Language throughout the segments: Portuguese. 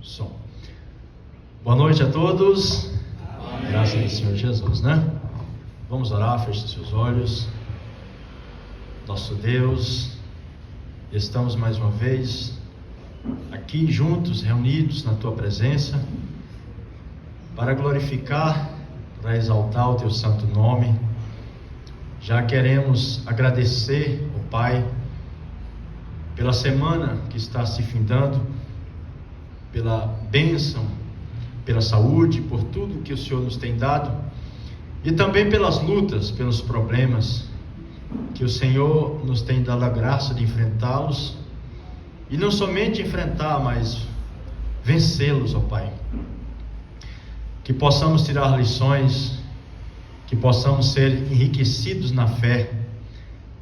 Som. Boa noite a todos. Amém. Graças ao Senhor Jesus, né? Vamos orar, feche seus olhos. Nosso Deus, estamos mais uma vez aqui juntos, reunidos na Tua presença, para glorificar, para exaltar o Teu santo nome. Já queremos agradecer, ó Pai, pela semana que está se findando, pela bênção, pela saúde, por tudo que o Senhor nos tem dado, e também pelas lutas, pelos problemas, que o Senhor nos tem dado a graça de enfrentá-los, e não somente enfrentar, mas vencê-los, ó Pai. Que possamos tirar lições, que possamos ser enriquecidos na fé,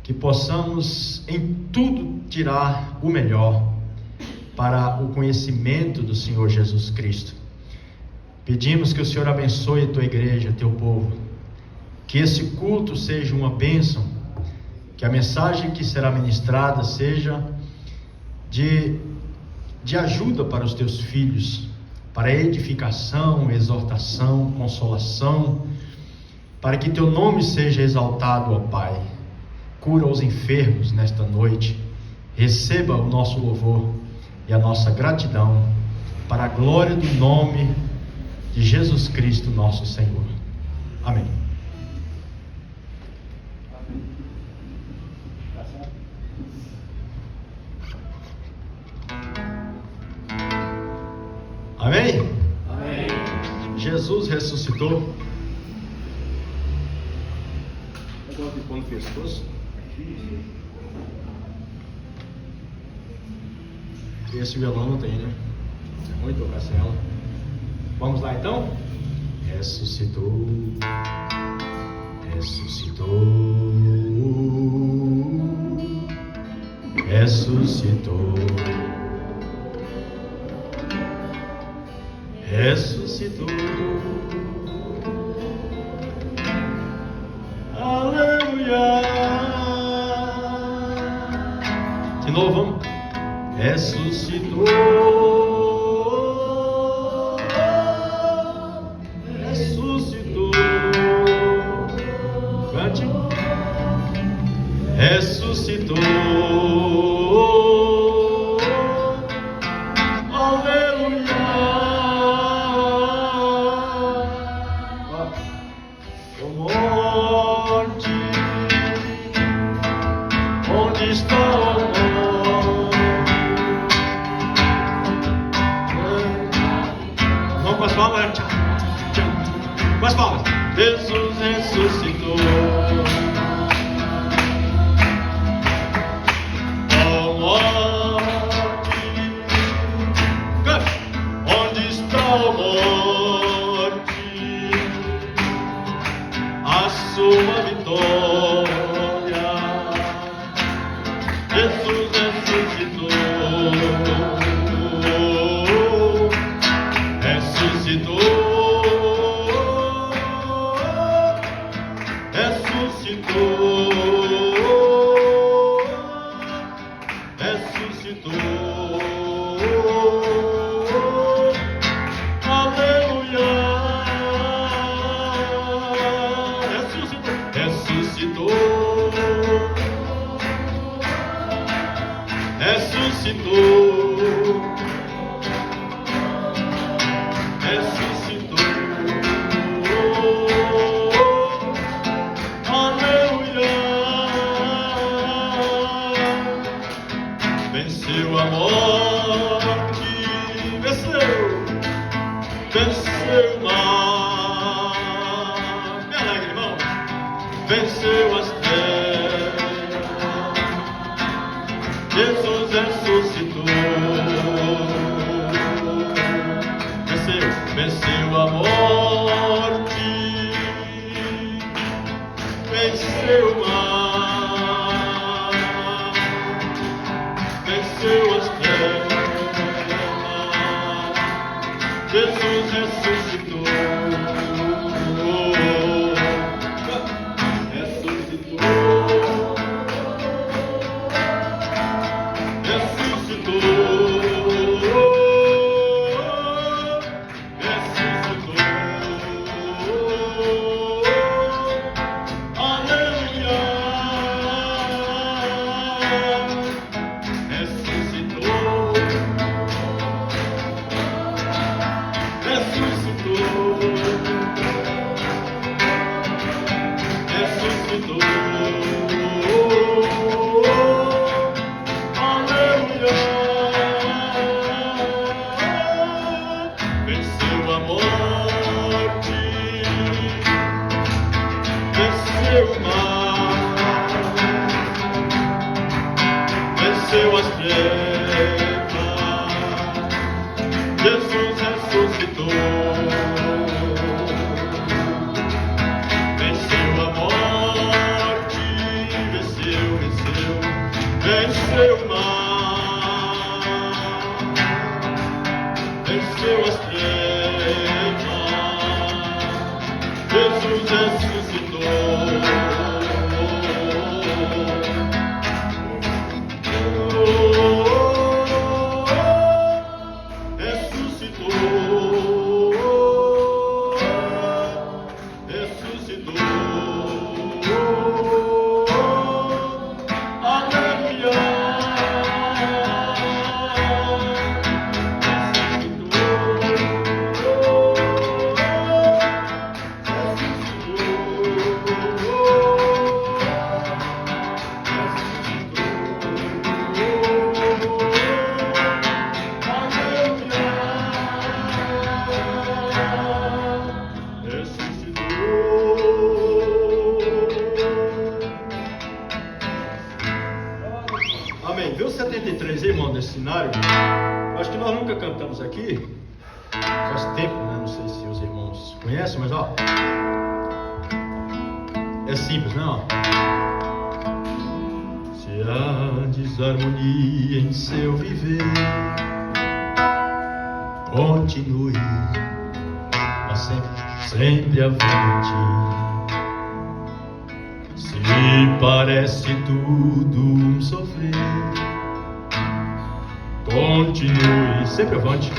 que possamos em tudo tirar o melhor para o conhecimento do Senhor Jesus Cristo. Pedimos que o Senhor abençoe a Tua igreja, Teu povo, que esse culto seja uma bênção, que a mensagem que será ministrada seja de ajuda para os Teus filhos, para edificação, exortação, consolação, para que Teu nome seja exaltado, ó Pai. Cura os enfermos nesta noite, receba o nosso louvor e a nossa gratidão, para a glória do nome de Jesus Cristo, nosso Senhor. Amém. Amém? Amém. Jesus ressuscitou. Agora ficou no pescoço. Esse violão não tem, né? É ruim tocar sem ela. Vamos lá então? Ressuscitou, ressuscitou, ressuscitou, ressuscitou. Aleluia. De novo, vamos. Ressuscitou, ressuscitou. Cante. Ressuscitou. Aleluia. Ó morte, onde está? Com as palmas, tchau, tchau. Com as palmas. Jesus ressuscitou. Ó morte, onde está a morte? A sua vitória. Jesus ressuscitou. Ressuscitou, ressuscitou, ressuscitou. Aleluia. Ressuscitou, ressuscitou, ressuscitou. Venceu a morte, venceu o mal. Me alegre, irmão. Venceu as trevas. Jesus ressuscitou. Venceu a morte, venceu o mal, venceu as trevas. Jesus ressuscitou. Ressuscitou. venceu as trevas, Jesus ressuscitou, venceu a morte, venceu o mal, venceu as trevas, Jesus ressuscitou. Amém. Viu 73, irmão, nesse cenário? Acho que nós nunca cantamos aqui. Faz tempo, né? Não sei se os irmãos conhecem, mas ó. É simples, né? Ó. Se há desarmonia em seu viver, continue, mas sempre avante. Se parece tudo um sofrer, continue, sempre avante,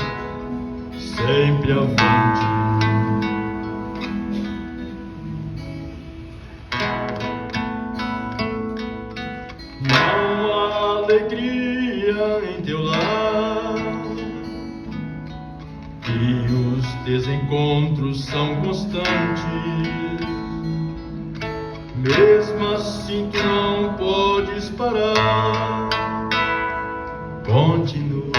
sempre avante. Não há alegria em teu lar, e os desencontros são constantes. Mesmo assim tu não podes parar. Continue,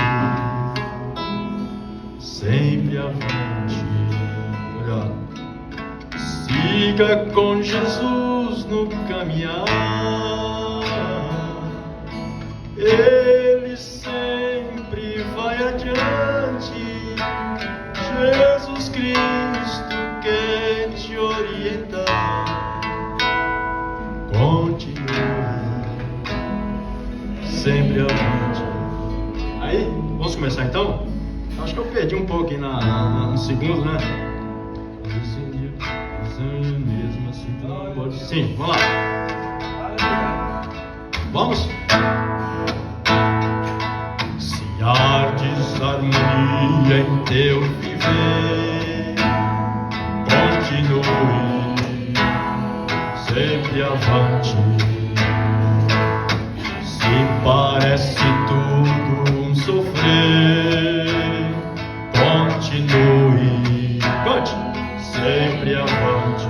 sempre avante. Olha, siga com Jesus no caminhar. Ele sempre vai adiante. Jesus Cristo quer te orientar. Continue, sempre avante. Aí, vamos começar então? Acho que eu perdi um pouco aí no segundo, né? Mesmo assim, tu não pode. Sim, vamos lá. Vamos? Se há desarmonia em teu viver, continue, sempre avante. Se parece tudo um sofrer, continue, cante, sempre avante.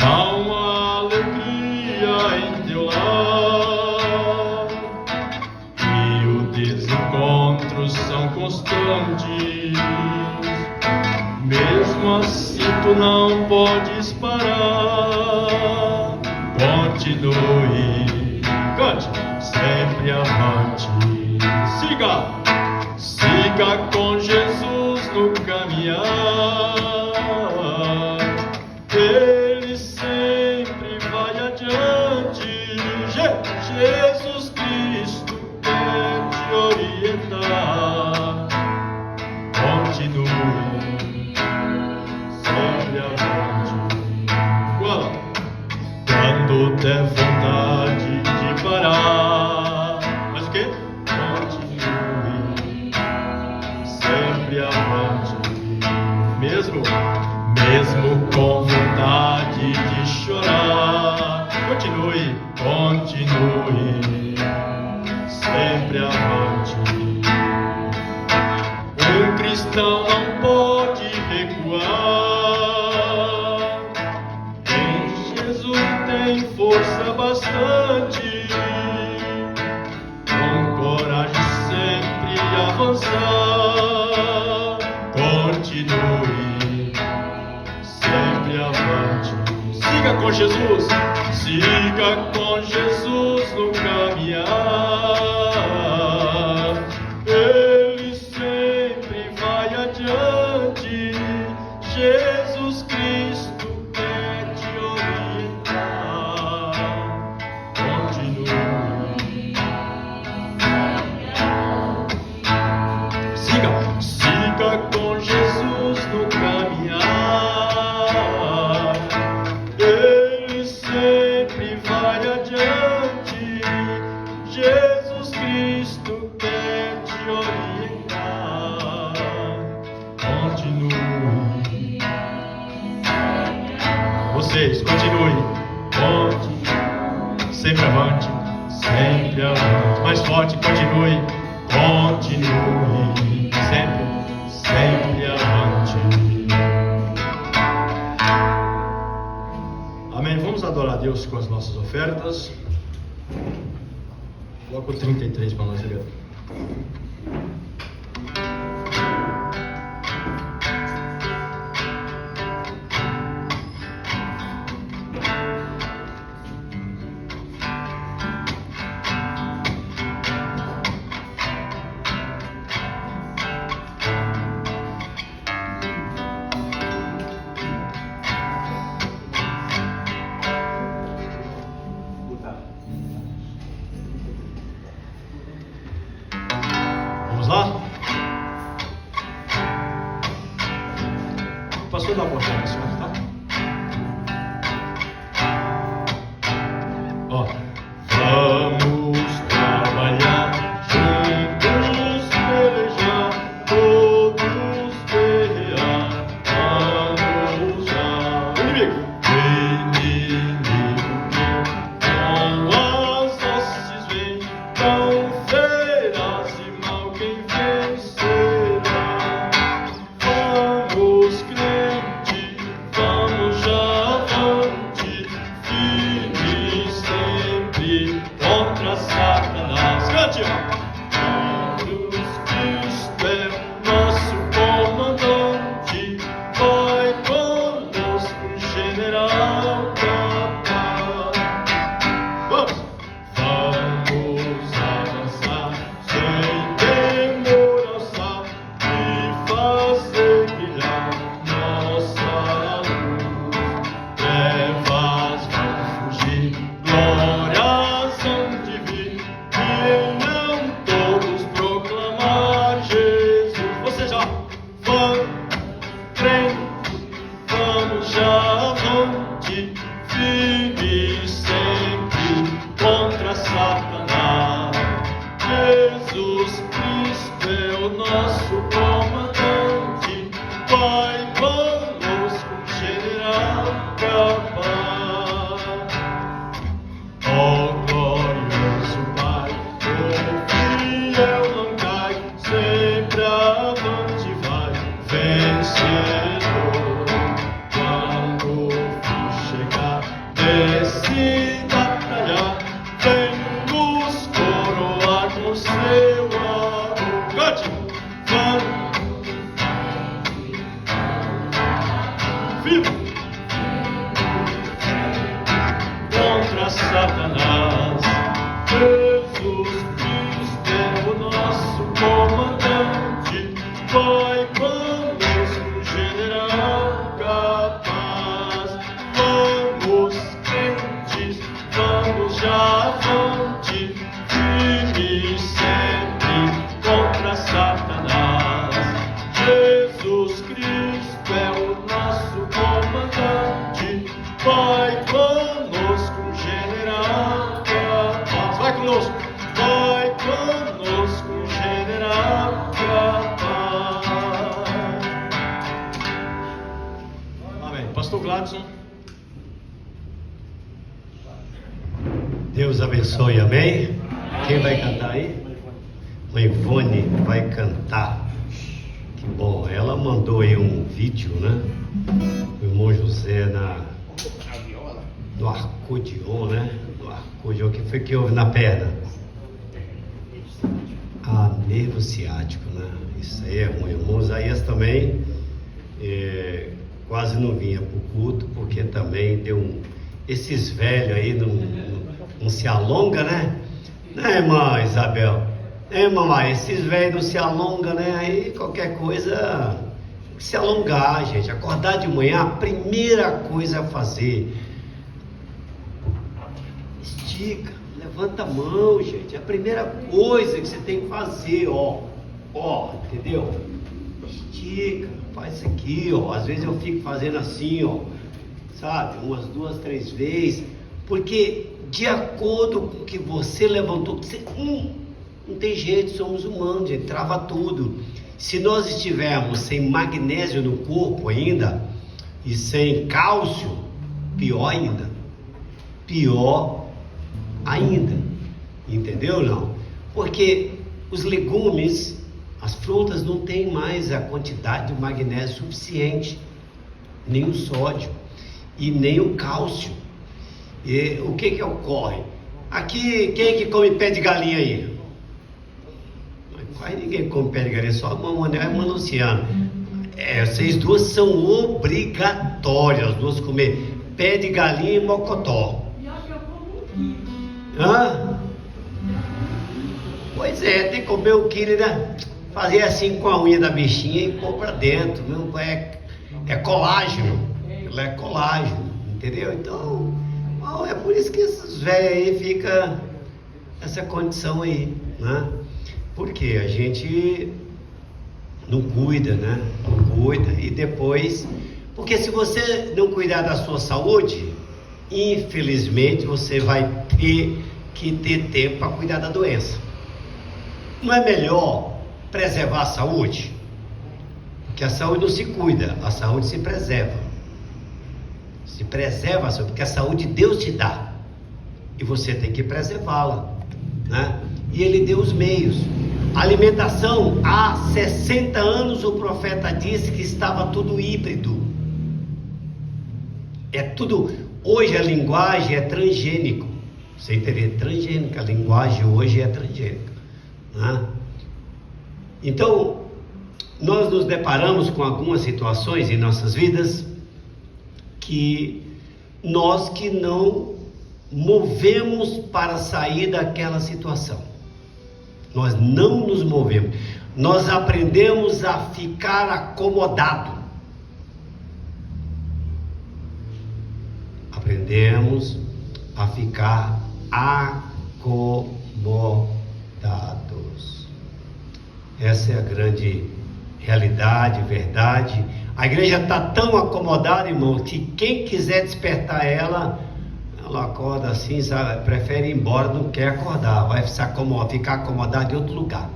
Não há alegria em teu lar, e os desencontros são constantes. Mesmo assim tu não podes parar. Continue, cante, sempre avante. Siga com Jesus no caminhar. Ele sempre vai adiante. Jesus Cristo quer te orientar. Continue, sempre avante. Quando der vontade de parar, mas o quê? Continue, sempre avante. Mesmo com vontade de chorar, continue, sempre avante. Um cristão não pode recuar. Em Jesus tem força bastante. Com coragem sempre avançar. Continue, sempre avante. Siga com Jesus no caminho. caminhar, Ele sempre vai adiante. Jesus Cristo quer te orientar. Continue. Siga com Jesus no caminhar. Ele sempre vai adiante. Jesus Cristo quer te orientar. Continue. Vocês, continue. Sempre avante. Sempre avante. Mais forte, continue. Continue. Sempre avante. Amém. Vamos adorar a Deus com as nossas ofertas. Coloca o 33 para nós ler. Vamos lá? Pastor, dá uma porção nesse outro, tá? Ó. Vamos trabalhar juntos, pelejar, todos guerrear. Vamos já. Inimigo com as hostes vem, tão feras e mal quem vencerá. Vamos, crente, vamos já avante, firme sempre contra Satanás. Cante! Jesus Cristo é nosso comandante, vai conosco, general capaz. Vamos avançar sem temor alçar e fazer brilhar nossa luz. Trevas vão fugir, glórias hão de vir, e não todos proclamar Jesus. Você já vão, crente, vamos já avante, firme sempre contra Satanás. Jesus Cristo é o nosso comandante, vai conosco, general capaz. Ó glorioso Pai, o fiel não cai, sempre avante vai, vencedor. Quando o fim chegar, decida batalhar, vem nos coroar com seu amor. Cante! Vamos! Firme! Contra Satanás, Jesus Cristo é o nosso comandante, vai conosco, general capaz. Vamos, crentes, vamos já avante, firme sempre contra Satanás. Jesus Cristo é o nosso comandante, vai conosco, general capaz. Vai conosco, general capaz. Amém. Pastor Gladson. Deus abençoe, amém? Quem vai cantar aí? A Ivone vai cantar. Que bom, ela mandou aí um vídeo, né? O irmão José no arcodion, né? No arcodion, o que foi que houve na perna? Nervo ciático, né? Isso aí é ruim. O irmão Isaías também quase não vinha para o culto, porque também deu esses velhos aí não se alonga, né? Né, irmã Isabel? Mamãe, esses velhos não se alongam, né? Aí qualquer coisa tem que se alongar, gente. Acordar de manhã, a primeira coisa a fazer, estica, levanta a mão, gente. É a primeira coisa que você tem que fazer, ó, entendeu? Estica, faz isso aqui, ó. Às vezes eu fico fazendo assim, ó, sabe? Umas 2, 3 vezes, porque de acordo com o que você levantou, não tem jeito, somos humanos, gente, trava tudo. Se nós estivermos sem magnésio no corpo ainda, e sem cálcio, pior ainda, entendeu não? Porque os legumes, as frutas não têm mais a quantidade de magnésio suficiente, nem o sódio e nem o cálcio. E o que ocorre? Aqui, quem é que come pé de galinha aí? Quase ninguém come pé de galinha, só a mamãe e a irmã Luciana. Vocês duas são obrigatórias, as duas comer pé de galinha e mocotó. Hã? Pois é, tem que comer o quilo, né? Fazer assim com a unha da bichinha e pôr pra dentro. Não é colágeno. Ela é colágeno, entendeu? Então, é por isso que esses velhos aí ficam essa condição aí, né? Porque a gente não cuida, né? Não cuida e depois... Porque se você não cuidar da sua saúde, infelizmente você vai ter que ter tempo para cuidar da doença. Não é melhor preservar a saúde? Porque a saúde não se cuida, a saúde se preserva. Se preserva a saúde, porque a saúde Deus te dá. E você tem que preservá-la, né? E Ele deu os meios. A alimentação, há 60 anos o profeta disse que estava tudo híbrido. É tudo, hoje a linguagem é transgênico. Você entender, transgênica, a linguagem hoje é transgênica, né? Então, nós nos deparamos com algumas situações em nossas vidas que nós que não movemos para sair daquela situação. Nós não nos movemos. Nós aprendemos a ficar acomodado. Aprendemos a ficar acomodados. Essa é a grande realidade, verdade. A igreja está tão acomodada, irmão, que quem quiser despertar ela acorda assim, sabe? Prefere ir embora, não quer acordar, vai ficar acomodada em outro lugar,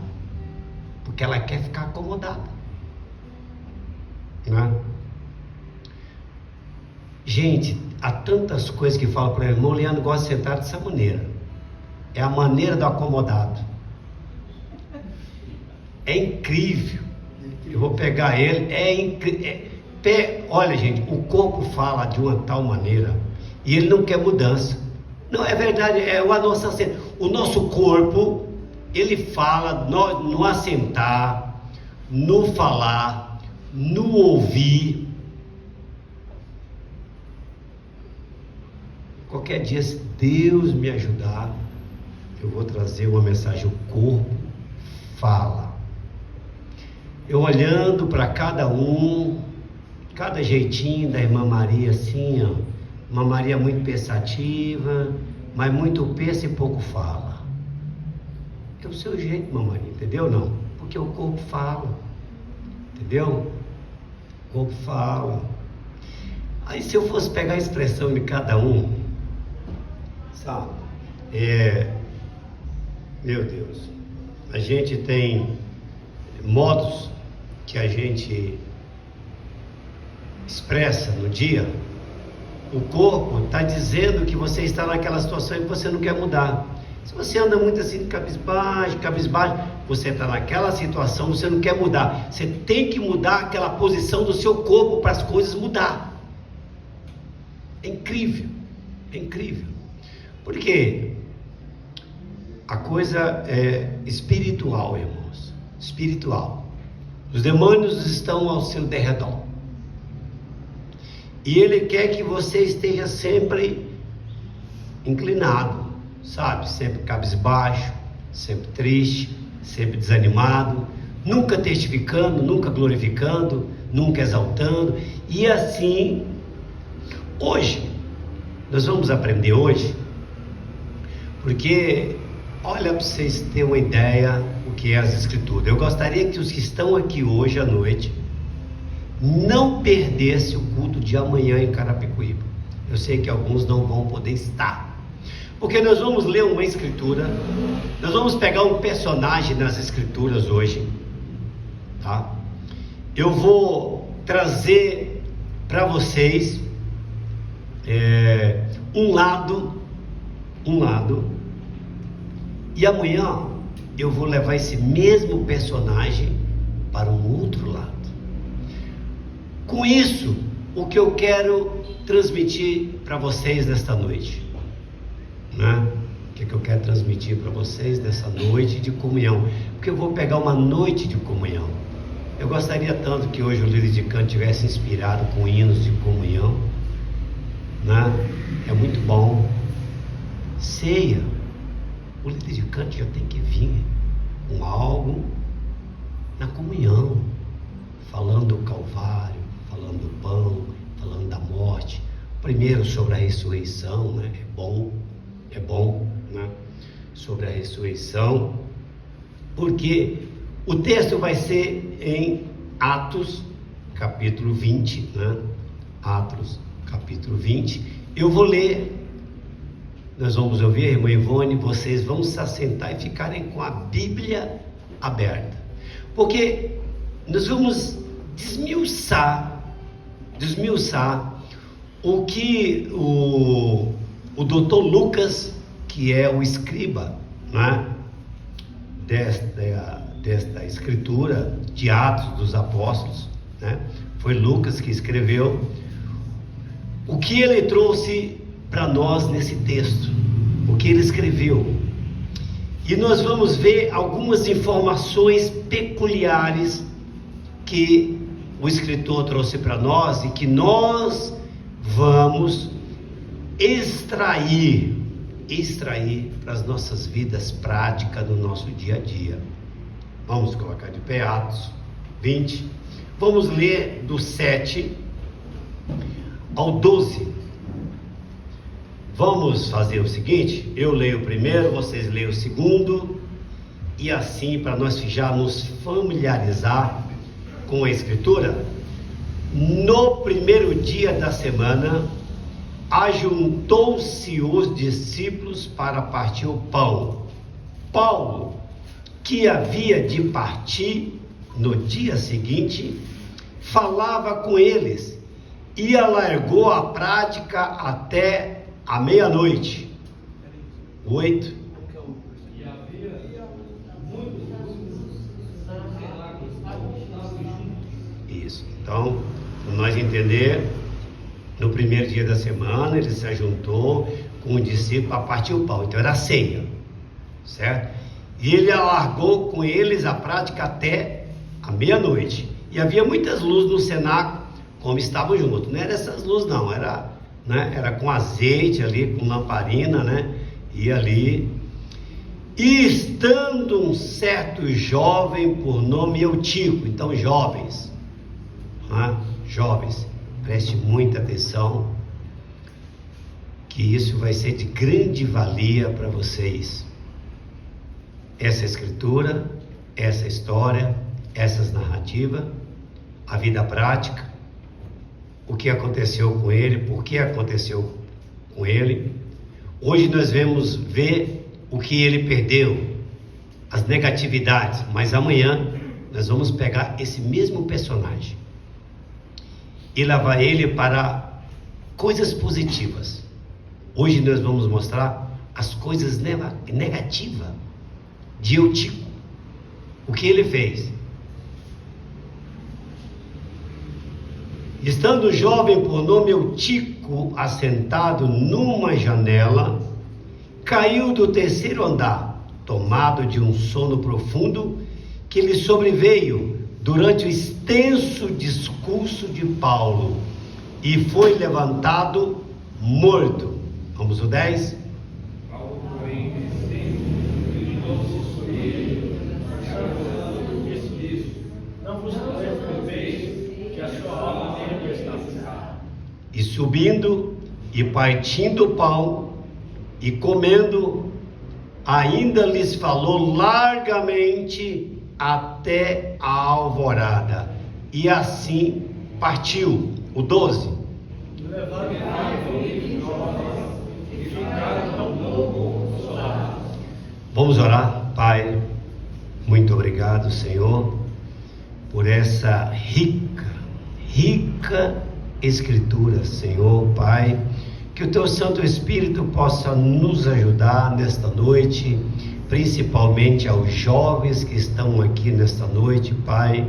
porque ela quer ficar acomodada, né? Gente, há tantas coisas que falam para o irmão. Leandro gosta de sentar dessa maneira, é a maneira do acomodado, é incrível. Eu vou pegar ele, olha gente, o corpo fala de uma tal maneira, e ele não quer mudança. Não, é verdade, o nosso corpo, ele fala no assentar, no falar, no ouvir. Qualquer dia, se Deus me ajudar, eu vou trazer uma mensagem. O corpo fala. Eu olhando para cada jeitinho da irmã Maria, assim, ó. Uma Maria muito pensativa, mas muito pensa e pouco fala. É o seu jeito, irmã Maria, entendeu? Não, porque o corpo fala, entendeu? O corpo fala. Aí se eu fosse pegar a expressão de cada um, sabe? Meu Deus, a gente tem modos que a gente expressa no dia. O corpo está dizendo que você está naquela situação e que você não quer mudar. Se você anda muito assim, cabisbaixo, você está naquela situação, você não quer mudar. Você tem que mudar aquela posição do seu corpo para as coisas mudar. É incrível, é incrível. Porque a coisa é espiritual, irmãos, espiritual. Os demônios estão ao seu derredor. E ele quer que você esteja sempre inclinado, sabe, sempre cabisbaixo, sempre triste, sempre desanimado, nunca testificando, nunca glorificando, nunca exaltando. E assim, hoje, nós vamos aprender hoje, porque, olha, para vocês terem uma ideia o que é as Escrituras. Eu gostaria que os que estão aqui hoje à noite não perdessem o culto de amanhã em Carapicuíba. Eu sei que alguns não vão poder estar, porque nós vamos ler uma escritura, nós vamos pegar um personagem nas Escrituras hoje, tá? Eu vou trazer para vocês um lado, e amanhã eu vou levar esse mesmo personagem para um outro lado. Com isso, o que eu quero transmitir para vocês nesta noite, né? O que eu quero transmitir para vocês nessa noite de comunhão? Porque eu vou pegar uma noite de comunhão. Eu gostaria tanto que hoje o líder de canto tivesse inspirado com hinos de comunhão, né? É muito bom. Ceia, o líder de canto já tem que vir com algo na comunhão, falando do Calvário, falando do pão, falando da morte, primeiro sobre a ressurreição, né? É bom, né? Sobre a ressurreição, porque o texto vai ser em Atos, capítulo 20, né? Atos, capítulo 20, eu vou ler, nós vamos ouvir a irmã Ivone, vocês vão se assentar e ficarem com a Bíblia aberta, porque nós vamos desmiuçar o que o doutor Lucas, que é o escriba, né, desta escritura de Atos dos Apóstolos, né, foi Lucas que escreveu, o que ele trouxe para nós nesse texto, o que ele escreveu. E nós vamos ver algumas informações peculiares que o escritor trouxe para nós e que nós vamos extrair para as nossas vidas práticas no nosso dia a dia. Vamos colocar de pé Atos 20, vamos ler do 7 ao 12. Vamos fazer o seguinte, eu leio o primeiro, vocês leem o segundo, e assim, para nós já nos familiarizar com a escritura. No primeiro dia da semana, ajuntou-se os discípulos para partir o pão. Paulo, que havia de partir no dia seguinte, falava com eles e alargou a prática até a meia-noite. 8. Isso. Então, para nós entender, no primeiro dia da semana, ele se ajuntou com o discípulo a partir o pão. Então era ceia, certo? E ele alargou com eles a prática até a meia-noite. E havia muitas luzes no cenáculo, como estavam juntos. Não era essas luzes não, era, né, era com azeite ali, com lamparina, né? E ali. E estando um certo jovem por nome Eutico. Então, jovens, né? Jovens, preste muita atenção, que isso vai ser de grande valia para vocês. Essa escritura, essa história, essas narrativas, a vida prática, o que aconteceu com ele, por que aconteceu com ele. Hoje nós vamos ver o que ele perdeu, as negatividades, mas amanhã nós vamos pegar esse mesmo personagem e levar ele para coisas positivas. Hoje nós vamos mostrar as coisas negativas de Eutico. O que ele fez? Estando o jovem por nome Eutico assentado numa janela, caiu do terceiro andar, tomado de um sono profundo que lhe sobreveio durante o extenso discurso de Paulo, e foi levantado morto. Vamos ao 10? Paulo, porém, E subindo e partindo o pão e comendo, ainda lhes falou largamente até a alvorada. E assim partiu. O 12. Vamos orar. Pai, muito obrigado, Senhor, por essa rica Escritura, Senhor, Pai, que o Teu Santo Espírito possa nos ajudar nesta noite, principalmente aos jovens que estão aqui nesta noite, Pai,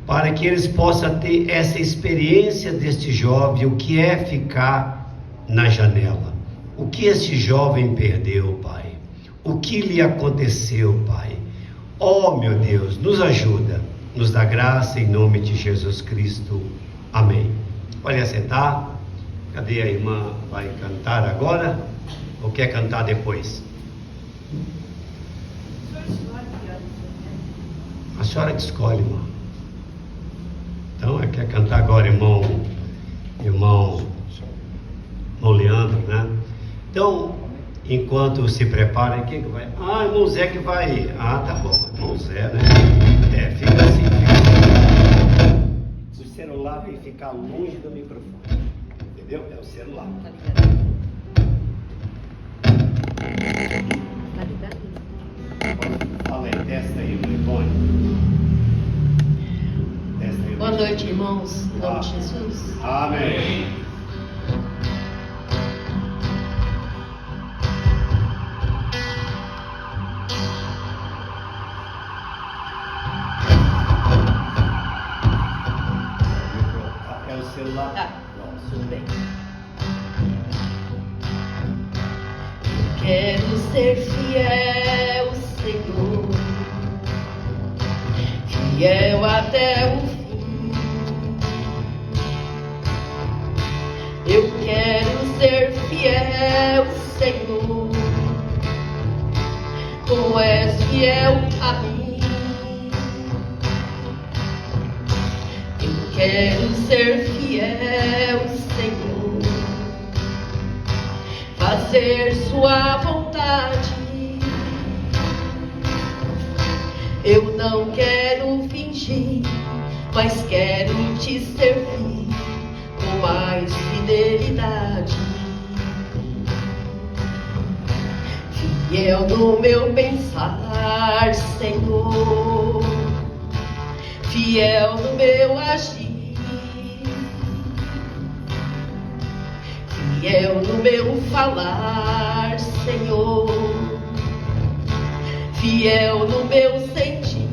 para que eles possam ter essa experiência deste jovem, o que é ficar na janela, o que este jovem perdeu, Pai, o que lhe aconteceu, Pai. Oh, meu Deus, nos ajuda, nos dá graça em nome de Jesus Cristo. Amém. Pode assentar. Cadê a irmã? Vai cantar agora? Ou quer cantar depois? A senhora que escolhe, irmã. Então, quer cantar agora, irmão Leandro, né? Então, enquanto se prepara, quem que vai? Irmão Zé que vai. Tá bom, irmão Zé, né? Fica assim. O celular tem que ficar longe do microfone. Entendeu? É o celular. Fala aí, testa aí, Ivone. Testa aí. Boa noite, irmãos. Em nome de Jesus. Amém. É o celular? Tá, tudo bem. Quero ser fiel, Senhor, fiel até o fim. Eu quero ser fiel, Senhor, Tu és fiel a mim. Eu quero ser fiel, Senhor, fazer Sua vontade. Eu não quero fingir, mas quero Te servir com mais fidelidade. Fiel no meu pensar, Senhor, fiel no meu agir, fiel no meu falar, Senhor, fiel no meu sentir,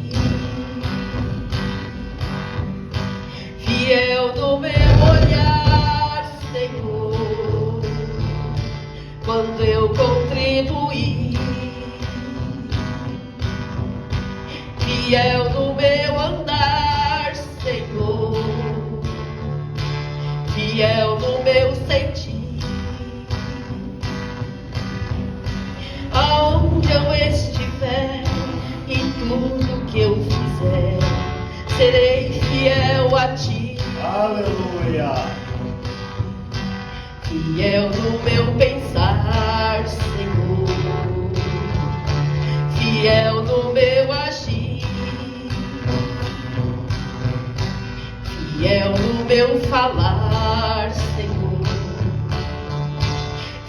fiel no meu olhar, Senhor, quando eu contribuir, fiel no meu andar, Senhor, fiel no meu sentir. Aonde eu estiver e tudo que eu fizer, serei fiel a Ti. Aleluia. Fiel no meu pensar, Senhor, fiel no meu agir, fiel no meu falar, Senhor,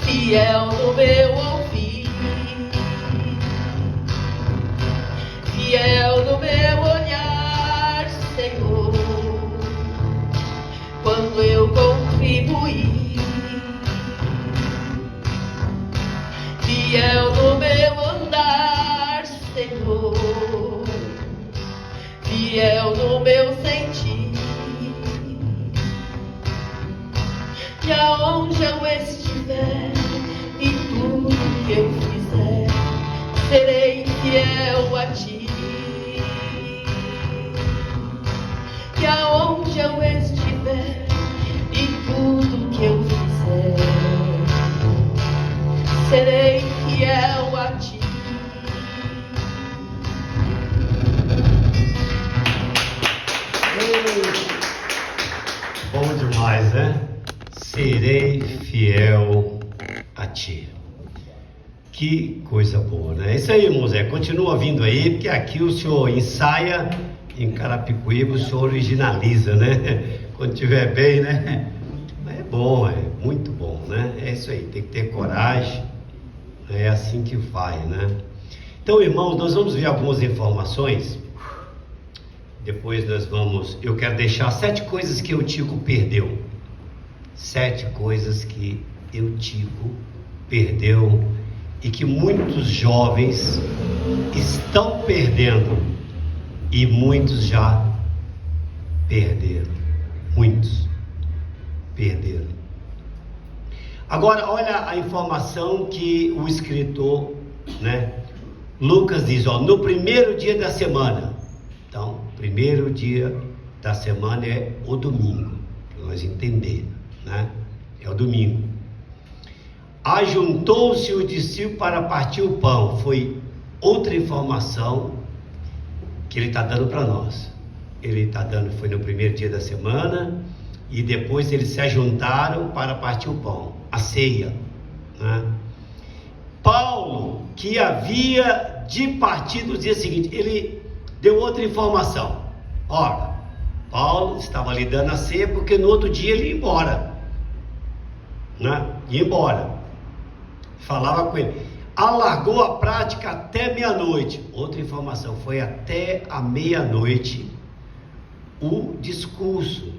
fiel no meu ouvir, fiel no meu olhar, Senhor, quando eu contribuir, fiel no meu andar, Senhor, fiel no meu sentir. E aonde eu estiver e tudo serei fiel a ti. Que coisa boa, né? Isso aí, irmão Zé, continua vindo aí, porque aqui o senhor ensaia, em Carapicuíba o senhor originaliza, né? Quando estiver bem, né? É bom, é muito bom, né? É isso aí, tem que ter coragem, é assim que vai, né? Então, irmãos, nós vamos ver algumas informações, depois eu quero deixar 7 coisas que Eutico perdeu. 7 coisas que Eutico perdeu e que muitos jovens estão perdendo e muitos já perderam. Muitos perderam. Agora, olha a informação que o escritor, né, Lucas diz, no primeiro dia da semana. Então, primeiro dia da semana é o domingo, para nós entendermos, né? É o domingo. Ajuntou-se o discípulo para partir o pão. Foi outra informação que ele está dando para nós. Ele está dando, foi no primeiro dia da semana, e depois eles se ajuntaram para partir o pão, a ceia, né? Paulo, que havia de partir no dia seguinte, ele deu outra informação. Ora, Paulo estava ali dando a ceia porque no outro dia ele ia embora, né? Ia embora. Falava com ele, alargou a prática até meia-noite. Outra informação, foi até a meia-noite o discurso,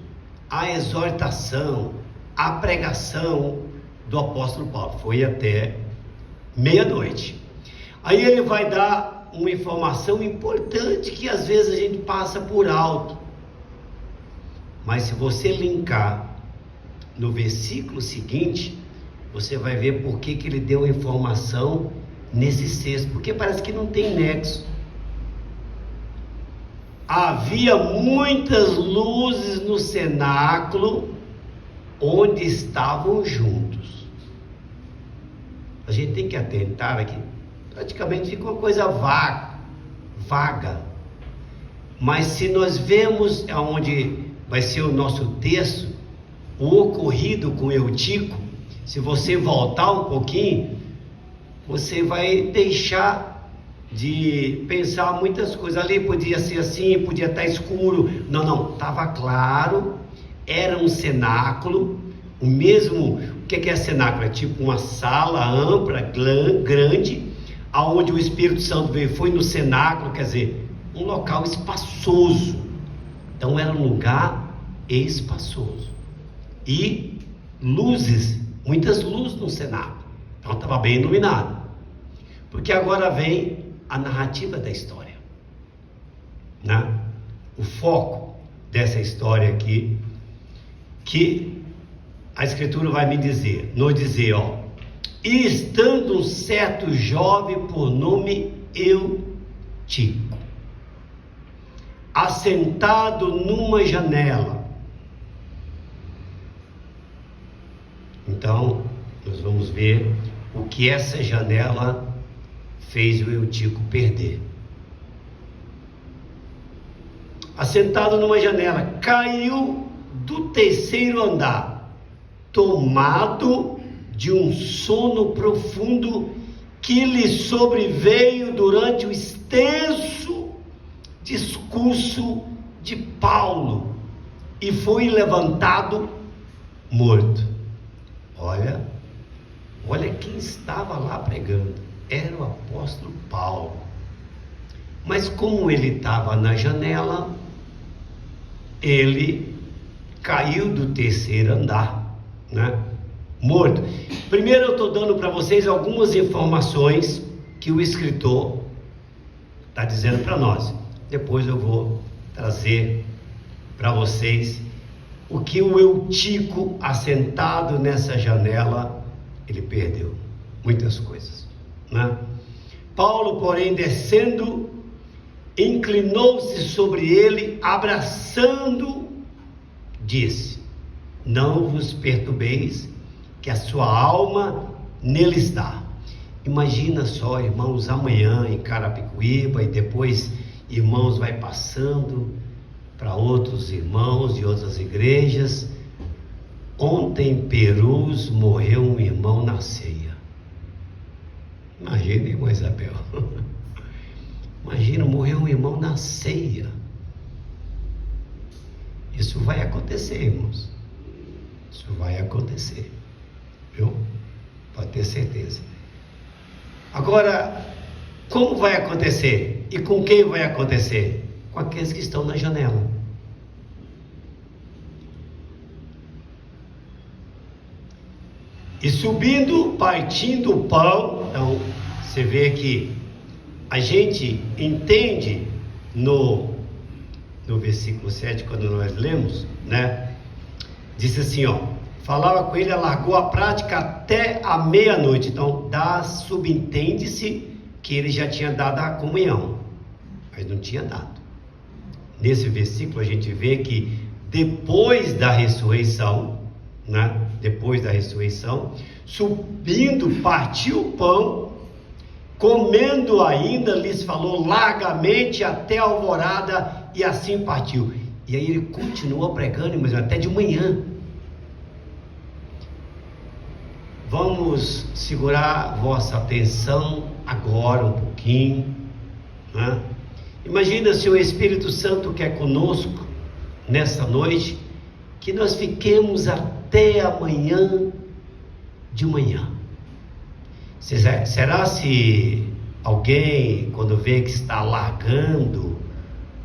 a exortação, a pregação do apóstolo Paulo. Foi até meia-noite. Aí ele vai dar uma informação importante que às vezes a gente passa por alto. Mas se você linkar no versículo seguinte, você vai ver por que ele deu a informação nesse texto, porque parece que não tem nexo. Havia muitas luzes no cenáculo onde estavam juntos. A gente tem que atentar aqui. Praticamente fica uma coisa vaga. Mas se nós vemos aonde vai ser o nosso texto, o ocorrido com Eutico, se você voltar um pouquinho, você vai deixar de pensar muitas coisas. Ali podia ser assim, podia estar escuro. Não, estava claro, era um cenáculo, o mesmo. O que é cenáculo? É tipo uma sala ampla, grande, aonde o Espírito Santo veio, foi no cenáculo, quer dizer, um local espaçoso. Então era um lugar espaçoso. E luzes, muitas luzes no cenáculo. Então estava bem iluminado. Porque agora vem a narrativa da história, né? O foco dessa história aqui, que a Escritura vai nos dizer, e estando um certo jovem por nome Eutico, assentado numa janela. Então, nós vamos ver o que essa janela fez o Eutico perder. Assentado numa janela, caiu do 3º andar, tomado de um sono profundo que lhe sobreveio durante o extenso discurso de Paulo, e foi levantado morto. Olha quem estava lá pregando, era o apóstolo Paulo. Mas como ele estava na janela, ele caiu do 3º andar, né? Morto. Primeiro eu estou dando para vocês algumas informações que o escritor está dizendo para nós. Depois eu vou trazer para vocês o que o Eutico, assentado nessa janela, ele perdeu. Muitas coisas, né? Paulo, porém, descendo, inclinou-se sobre ele, abraçando, disse: não vos perturbeis, que a sua alma nele está. Imagina só, irmãos, amanhã em Carapicuíba, e depois, irmãos, vai passando para outros irmãos de outras igrejas, ontem em Perus morreu um irmão na ceia. Imagina, irmã Isabel. Imagina, morreu um irmão na ceia. Isso vai acontecer, irmãos. Isso vai acontecer. Viu? Pode ter certeza. Agora, como vai acontecer? E com quem vai acontecer? Com aqueles que estão na janela. E subindo, partindo o pão. Então, você vê que a gente entende no versículo 7, quando nós lemos, né? Disse assim, ó. Falava com ele, alargou a prática até a meia-noite. Então, subentende-se que ele já tinha dado a comunhão, mas não tinha dado. Nesse versículo a gente vê que depois da ressurreição, né? Depois da ressurreição, subindo, partiu o pão, comendo ainda, lhes falou largamente até a alvorada, e assim partiu. E aí ele continuou pregando, mas até de manhã. Vamos segurar vossa atenção agora um pouquinho, né? Imagina se o Espírito Santo quer conosco nessa noite, que nós fiquemos até amanhã de manhã. Será se alguém, quando vê que está largando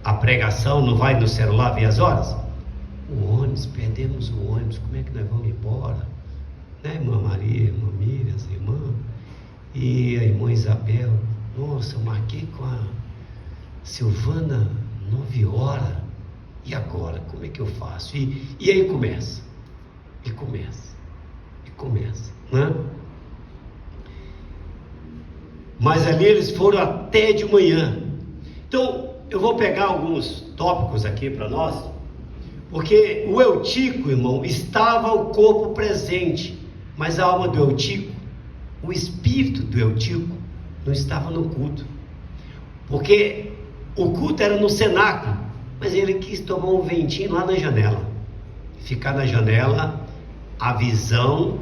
a pregação, não vai no celular ver as horas? O ônibus, perdemos o ônibus, como é que nós vamos embora? Né, irmã Maria, irmã Miriam, as irmãs, e a irmã Isabel. Nossa, eu marquei com a Silvana 9 horas, e agora, como é que eu faço? E aí começa, né? Mas ali eles foram até de manhã. Então, eu vou pegar alguns tópicos aqui para nós, porque o Eutico, irmão, estava o corpo presente, mas a alma do Eutico, o espírito do Eutico, não estava no culto, porque o culto era no cenáculo, mas ele quis tomar um ventinho lá na janela. Ficar na janela, a visão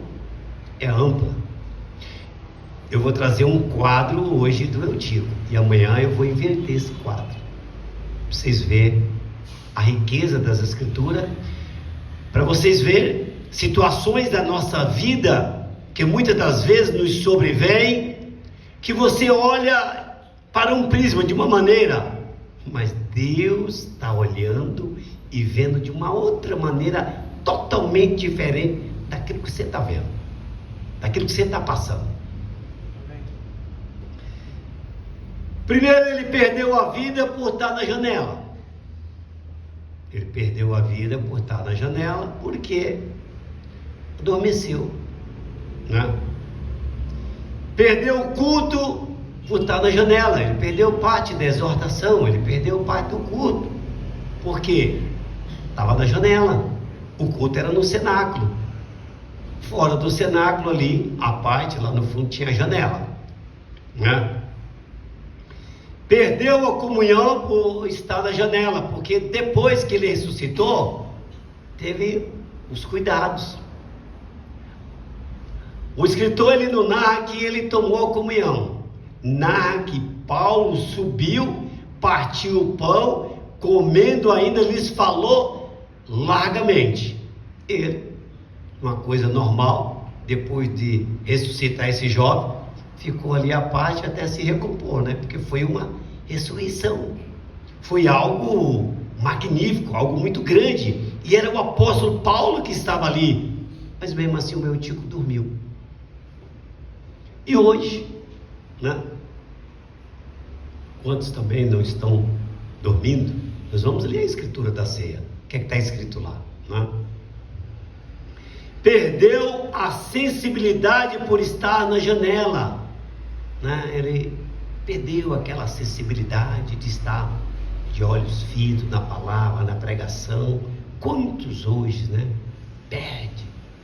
é ampla. Eu vou trazer um quadro hoje do Eutico, e amanhã eu vou inverter esse quadro, para vocês verem a riqueza das Escrituras, para vocês verem situações da nossa vida que muitas das vezes nos sobrevêm, que você olha para um prisma de uma maneira, mas Deus está olhando e vendo de uma outra maneira totalmente diferente daquilo que você está vendo, daquilo que você está passando. Primeiro, ele perdeu a vida por estar na janela. Ele perdeu a vida por estar na janela porque adormeceu, né? Perdeu o culto por estar na janela. Ele perdeu parte da exortação, ele perdeu parte do culto, porque estava na janela. O culto era no cenáculo. Fora do cenáculo ali, a parte lá no fundo tinha a janela, né? Perdeu a comunhão por estar na janela, porque depois que ele ressuscitou, teve os cuidados. O escritor, ele não narra que ele tomou a comunhão, narra que Paulo subiu, partiu o pão, comendo ainda, lhes falou largamente. Ele, uma coisa normal, depois de ressuscitar esse jovem, ficou ali à parte até se recompor, né? Porque foi uma ressurreição, foi algo magnífico, algo muito grande, e era o apóstolo Paulo que estava ali, mas mesmo assim o meu Eutico dormiu. E hoje, né? Quantos também não estão dormindo? Nós vamos ler a escritura da ceia. O que é que está escrito lá, né? Perdeu a sensibilidade por estar na janela, né? Ele perdeu aquela sensibilidade de estar de olhos fitos na palavra, na pregação. Quantos hoje, né?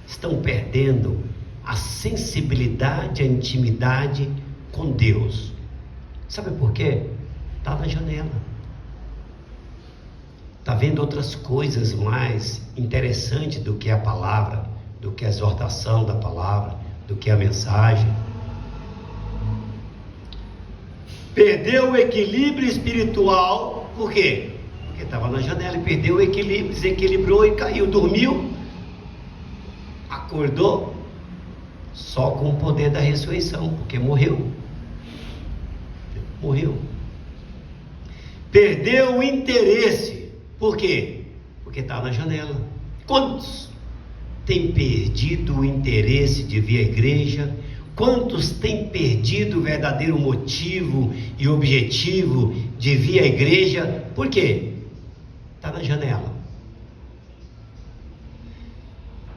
Estão perdendo a sensibilidade, a intimidade com Deus. Sabe por quê? Está na janela, está vendo outras coisas mais interessantes do que a palavra. do que a exortação da palavra, do que a mensagem. Perdeu o equilíbrio espiritual, por quê? Porque estava na janela e perdeu o equilíbrio, desequilibrou e caiu, dormiu, acordou, só com o poder da ressurreição, porque morreu. Perdeu o interesse, por quê? Porque está na janela. Quantos têm perdido o interesse de vir à igreja? Quantos têm perdido o verdadeiro motivo e objetivo de vir à igreja? Por quê? Está na janela.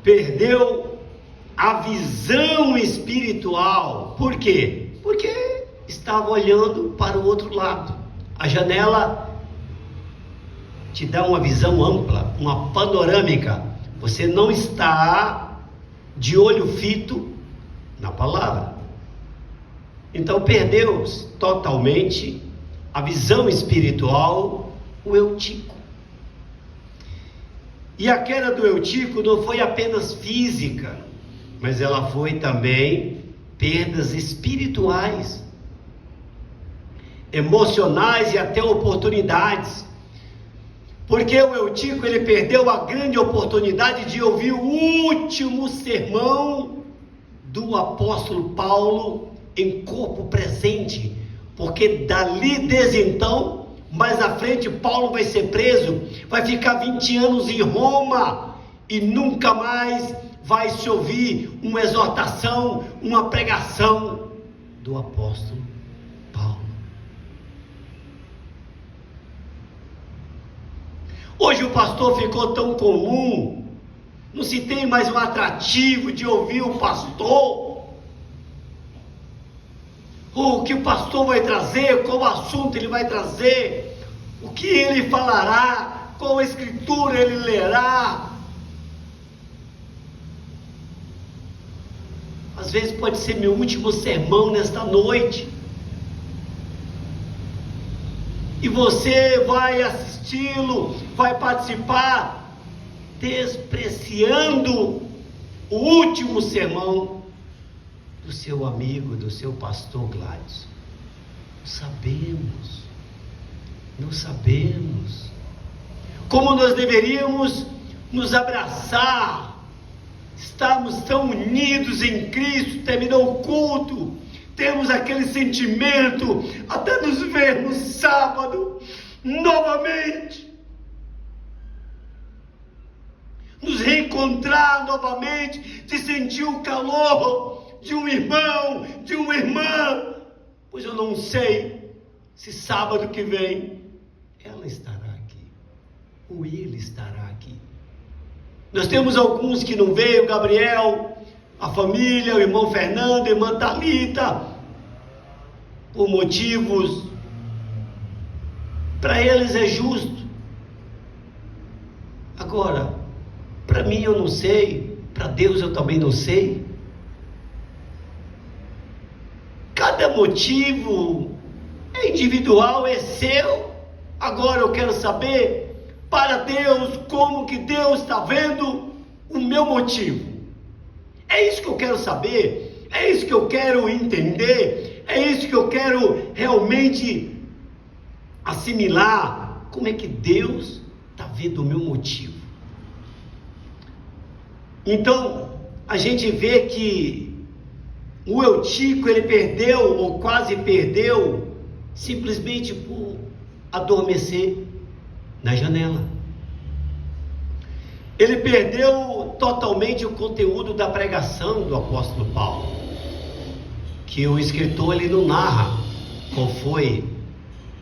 Perdeu a visão espiritual. Por quê? Porque estava olhando para o outro lado. A janela te dá uma visão ampla, uma panorâmica. Você não está de olho fito na palavra. Então perdeu totalmente a visão espiritual, o Eutico. E a queda do Eutico não foi apenas física, mas ela foi também perdas espirituais, emocionais e até oportunidades. Porque o Eutico, ele perdeu a grande oportunidade de ouvir o último sermão do apóstolo Paulo em corpo presente, porque dali desde então, mais à frente, Paulo vai ser preso, vai ficar 20 anos em Roma e nunca mais vai se ouvir uma exortação, uma pregação do apóstolo Paulo. Hoje o pastor ficou tão comum, não se tem mais um atrativo de ouvir o pastor. O que o pastor vai trazer, qual assunto ele vai trazer, o que ele falará, qual escritura ele lerá. Às vezes pode ser meu último sermão nesta noite. E você vai assisti-lo, vai participar, despreciando o último sermão do seu amigo, do seu pastor Gladys. Não sabemos como nós deveríamos nos abraçar, estarmos tão unidos em Cristo. Terminou o culto, temos aquele sentimento, até nos ver no sábado, novamente, nos reencontrar novamente, de sentir o calor de um irmão, de uma irmã. Pois eu não sei se sábado que vem ela estará aqui, ou ele estará aqui. Nós temos alguns que não veio, Gabriel, a família, o irmão Fernando, a irmã Thalita, por motivos, para eles é justo. Agora, para mim eu não sei, para Deus eu também não sei. Cada motivo é individual, é seu. Agora eu quero saber, para Deus, como que Deus está vendo o meu motivo. É isso que eu quero saber, é isso que eu quero entender, é isso que eu quero realmente assimilar. Como é que Deus está vendo o meu motivo? Então, a gente vê que o Eutico, ele perdeu, ou quase perdeu, simplesmente por adormecer na janela. Ele perdeu totalmente o conteúdo da pregação do apóstolo Paulo, que o escritor ele não narra qual foi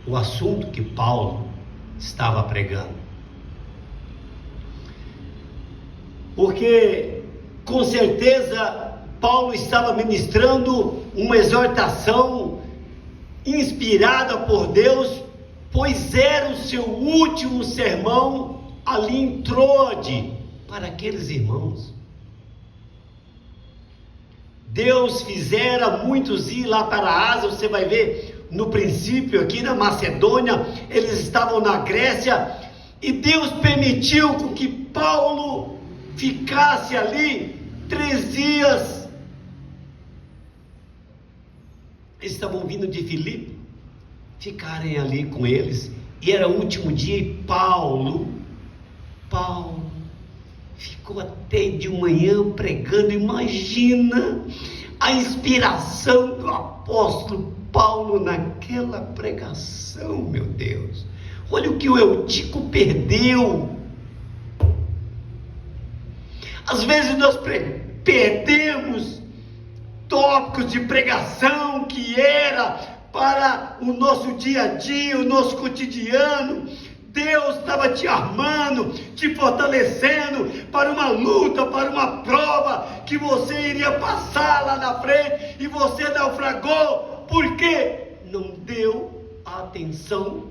o assunto que Paulo estava pregando. Porque, com certeza, Paulo estava ministrando uma exortação inspirada por Deus, pois era o seu último sermão ali em Troade para aqueles irmãos. Deus fizera muitos ir lá para a Ásia. Você vai ver no princípio aqui na Macedônia, eles estavam na Grécia, e Deus permitiu com que Paulo ficasse ali 3 dias. Eles estavam vindo de Filipe, ficarem ali com eles, e era o último dia, e Paulo ficou até de manhã pregando. Imagina a inspiração do apóstolo Paulo naquela pregação, meu Deus. Olha o que o Eutico perdeu. Às vezes nós perdemos tópicos de pregação que era para o nosso dia a dia, o nosso cotidiano. Deus estava te armando, te fortalecendo para uma luta, para uma prova que você iria passar lá na frente, e você naufragou porque não deu a atenção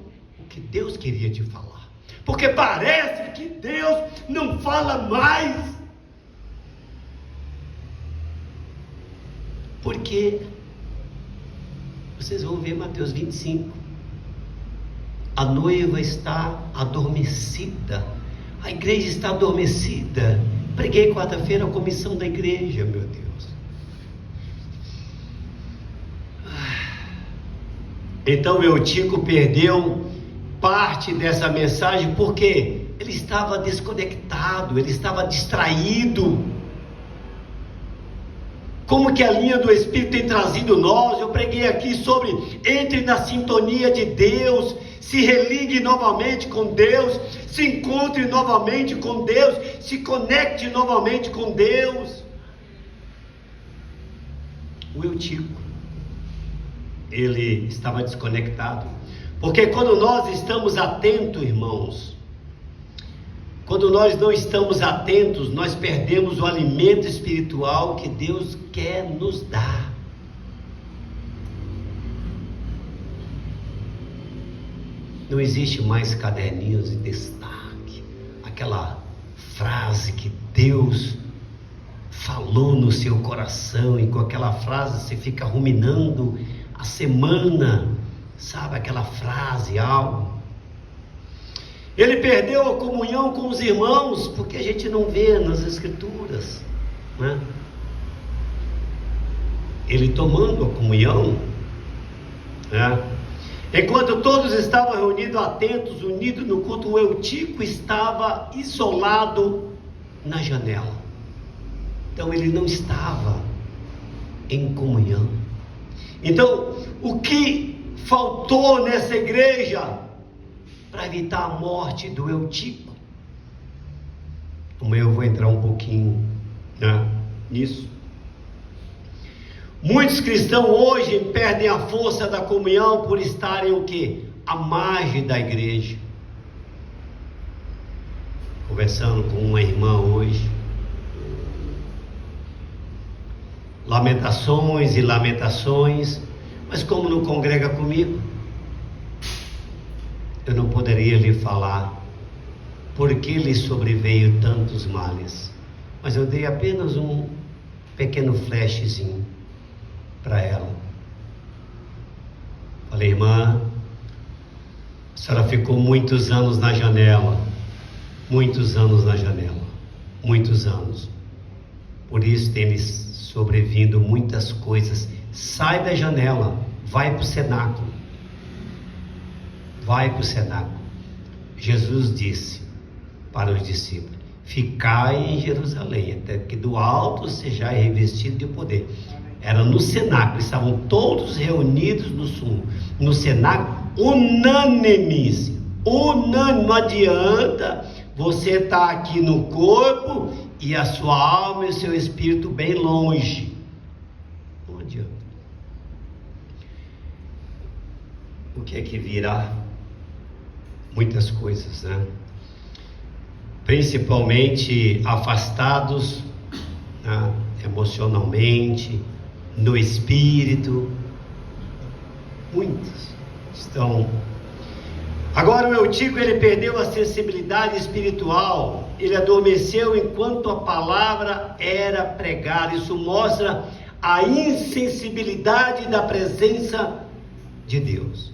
que Deus queria te falar, porque parece que Deus não fala mais, porque vocês vão ver Mateus 25, a noiva está adormecida, a igreja está adormecida. Preguei quarta-feira a comissão da igreja, meu Deus. Então Eutico perdeu parte dessa mensagem porque ele estava desconectado, ele estava distraído. Como que a linha do Espírito tem trazido nós? Eu preguei aqui sobre entre na sintonia de Deus, se religue novamente com Deus, se encontre novamente com Deus, se conecte novamente com Deus. O Eutico, ele estava desconectado, porque quando nós estamos atentos, irmãos, quando nós não estamos atentos, nós perdemos o alimento espiritual que Deus quer nos dar. Não existe mais caderninhos de destaque, aquela frase que Deus falou no seu coração, e com aquela frase você fica ruminando a semana, sabe, aquela frase, algo. Ele perdeu a comunhão com os irmãos, porque a gente não vê nas escrituras, né? Ele tomando a comunhão, né? Enquanto todos estavam reunidos, atentos, unidos no culto, o Eutico estava isolado na janela. Então ele não estava em comunhão. Então, o que faltou nessa igreja para evitar a morte do Eutico? Amanhã eu vou entrar um pouquinho, né, nisso. Muitos cristãos hoje perdem a força da comunhão por estarem o quê? À margem da igreja. Conversando com uma irmã hoje. Lamentações e lamentações, mas como não congrega comigo, eu não poderia lhe falar porque lhe sobreveio tantos males, mas eu dei apenas um pequeno flashzinho para ela. Falei: irmã, a senhora ficou muitos anos na janela, muitos anos, por isso tem lhe sobrevindo muitas coisas. Sai da janela, vai para o cenáculo, Jesus disse para os discípulos: ficai em Jerusalém, até que do alto sejais revestido de poder. Era no cenáculo, estavam todos reunidos no cenáculo, unânimes, não adianta você estar aqui no corpo e a sua alma e o seu espírito bem longe, não adianta. O que é que virá? Muitas coisas, né? Principalmente afastados, né, emocionalmente, no espírito. Muitos estão. Agora o Eutico, ele perdeu a sensibilidade espiritual, ele adormeceu enquanto a palavra era pregada. Isso mostra a insensibilidade da presença de Deus.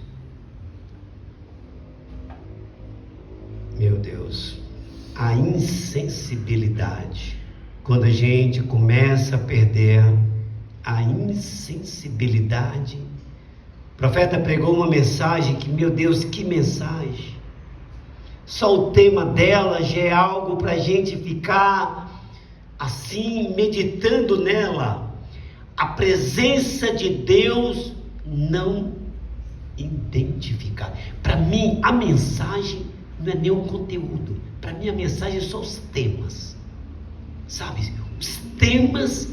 Meu Deus, a insensibilidade. quando a gente começa a perder a insensibilidade. O profeta pregou uma mensagem que, meu Deus, que mensagem! Só o tema dela já é algo para a gente ficar assim, meditando nela. A presença de Deus não identificada. Para mim, a mensagem não é nem o conteúdo. Para mim, a mensagem são os temas. Sabe? Os temas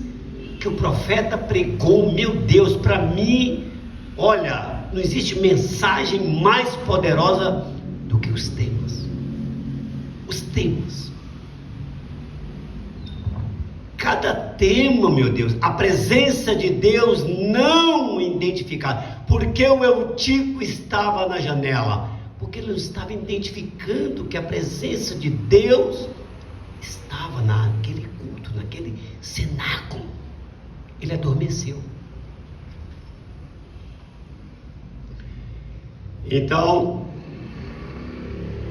que o profeta pregou, meu Deus, para mim, olha, não existe mensagem mais poderosa do que os temas. Os temas. Cada tema, meu Deus, a presença de Deus não identificada. Porque o Eutico estava na janela? Porque ele não estava identificando que a presença de Deus estava naquele culto, naquele cenáculo. Ele adormeceu. Então,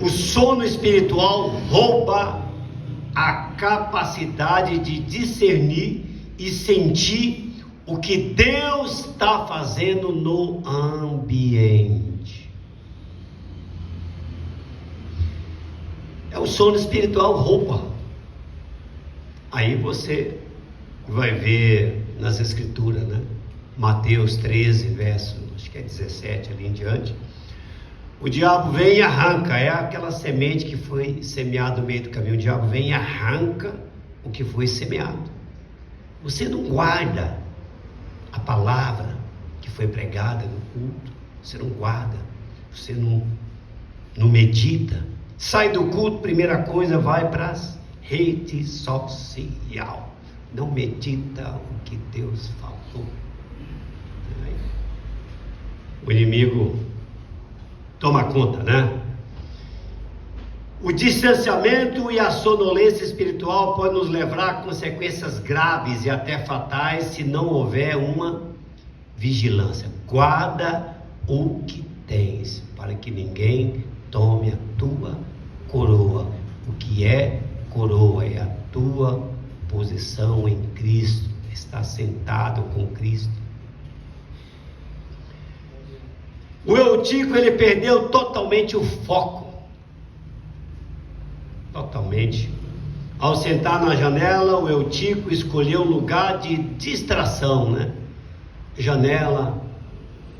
o sono espiritual rouba a capacidade de discernir e sentir o que Deus está fazendo no ambiente. O sono espiritual rouba. Aí você vai ver nas escrituras, né? Mateus 13, verso, acho que é 17 ali em diante. O diabo vem e arranca, é aquela semente que foi semeada no meio do caminho. O diabo vem e arranca o que foi semeado. Você não guarda a palavra que foi pregada no culto. Você não guarda, você não medita. Sai do culto, primeira coisa, vai para as redes sociais. Não medita o que Deus falou. O inimigo toma conta, né? O distanciamento e a sonolência espiritual podem nos levar a consequências graves e até fatais se não houver uma vigilância. Guarda o que tens, para que ninguém tome a tua coroa. O que é coroa? É a tua posição em Cristo, está sentado com Cristo. O Eutico, ele perdeu totalmente o foco. Totalmente. Ao sentar na janela, o Eutico escolheu um lugar de distração, né? Janela,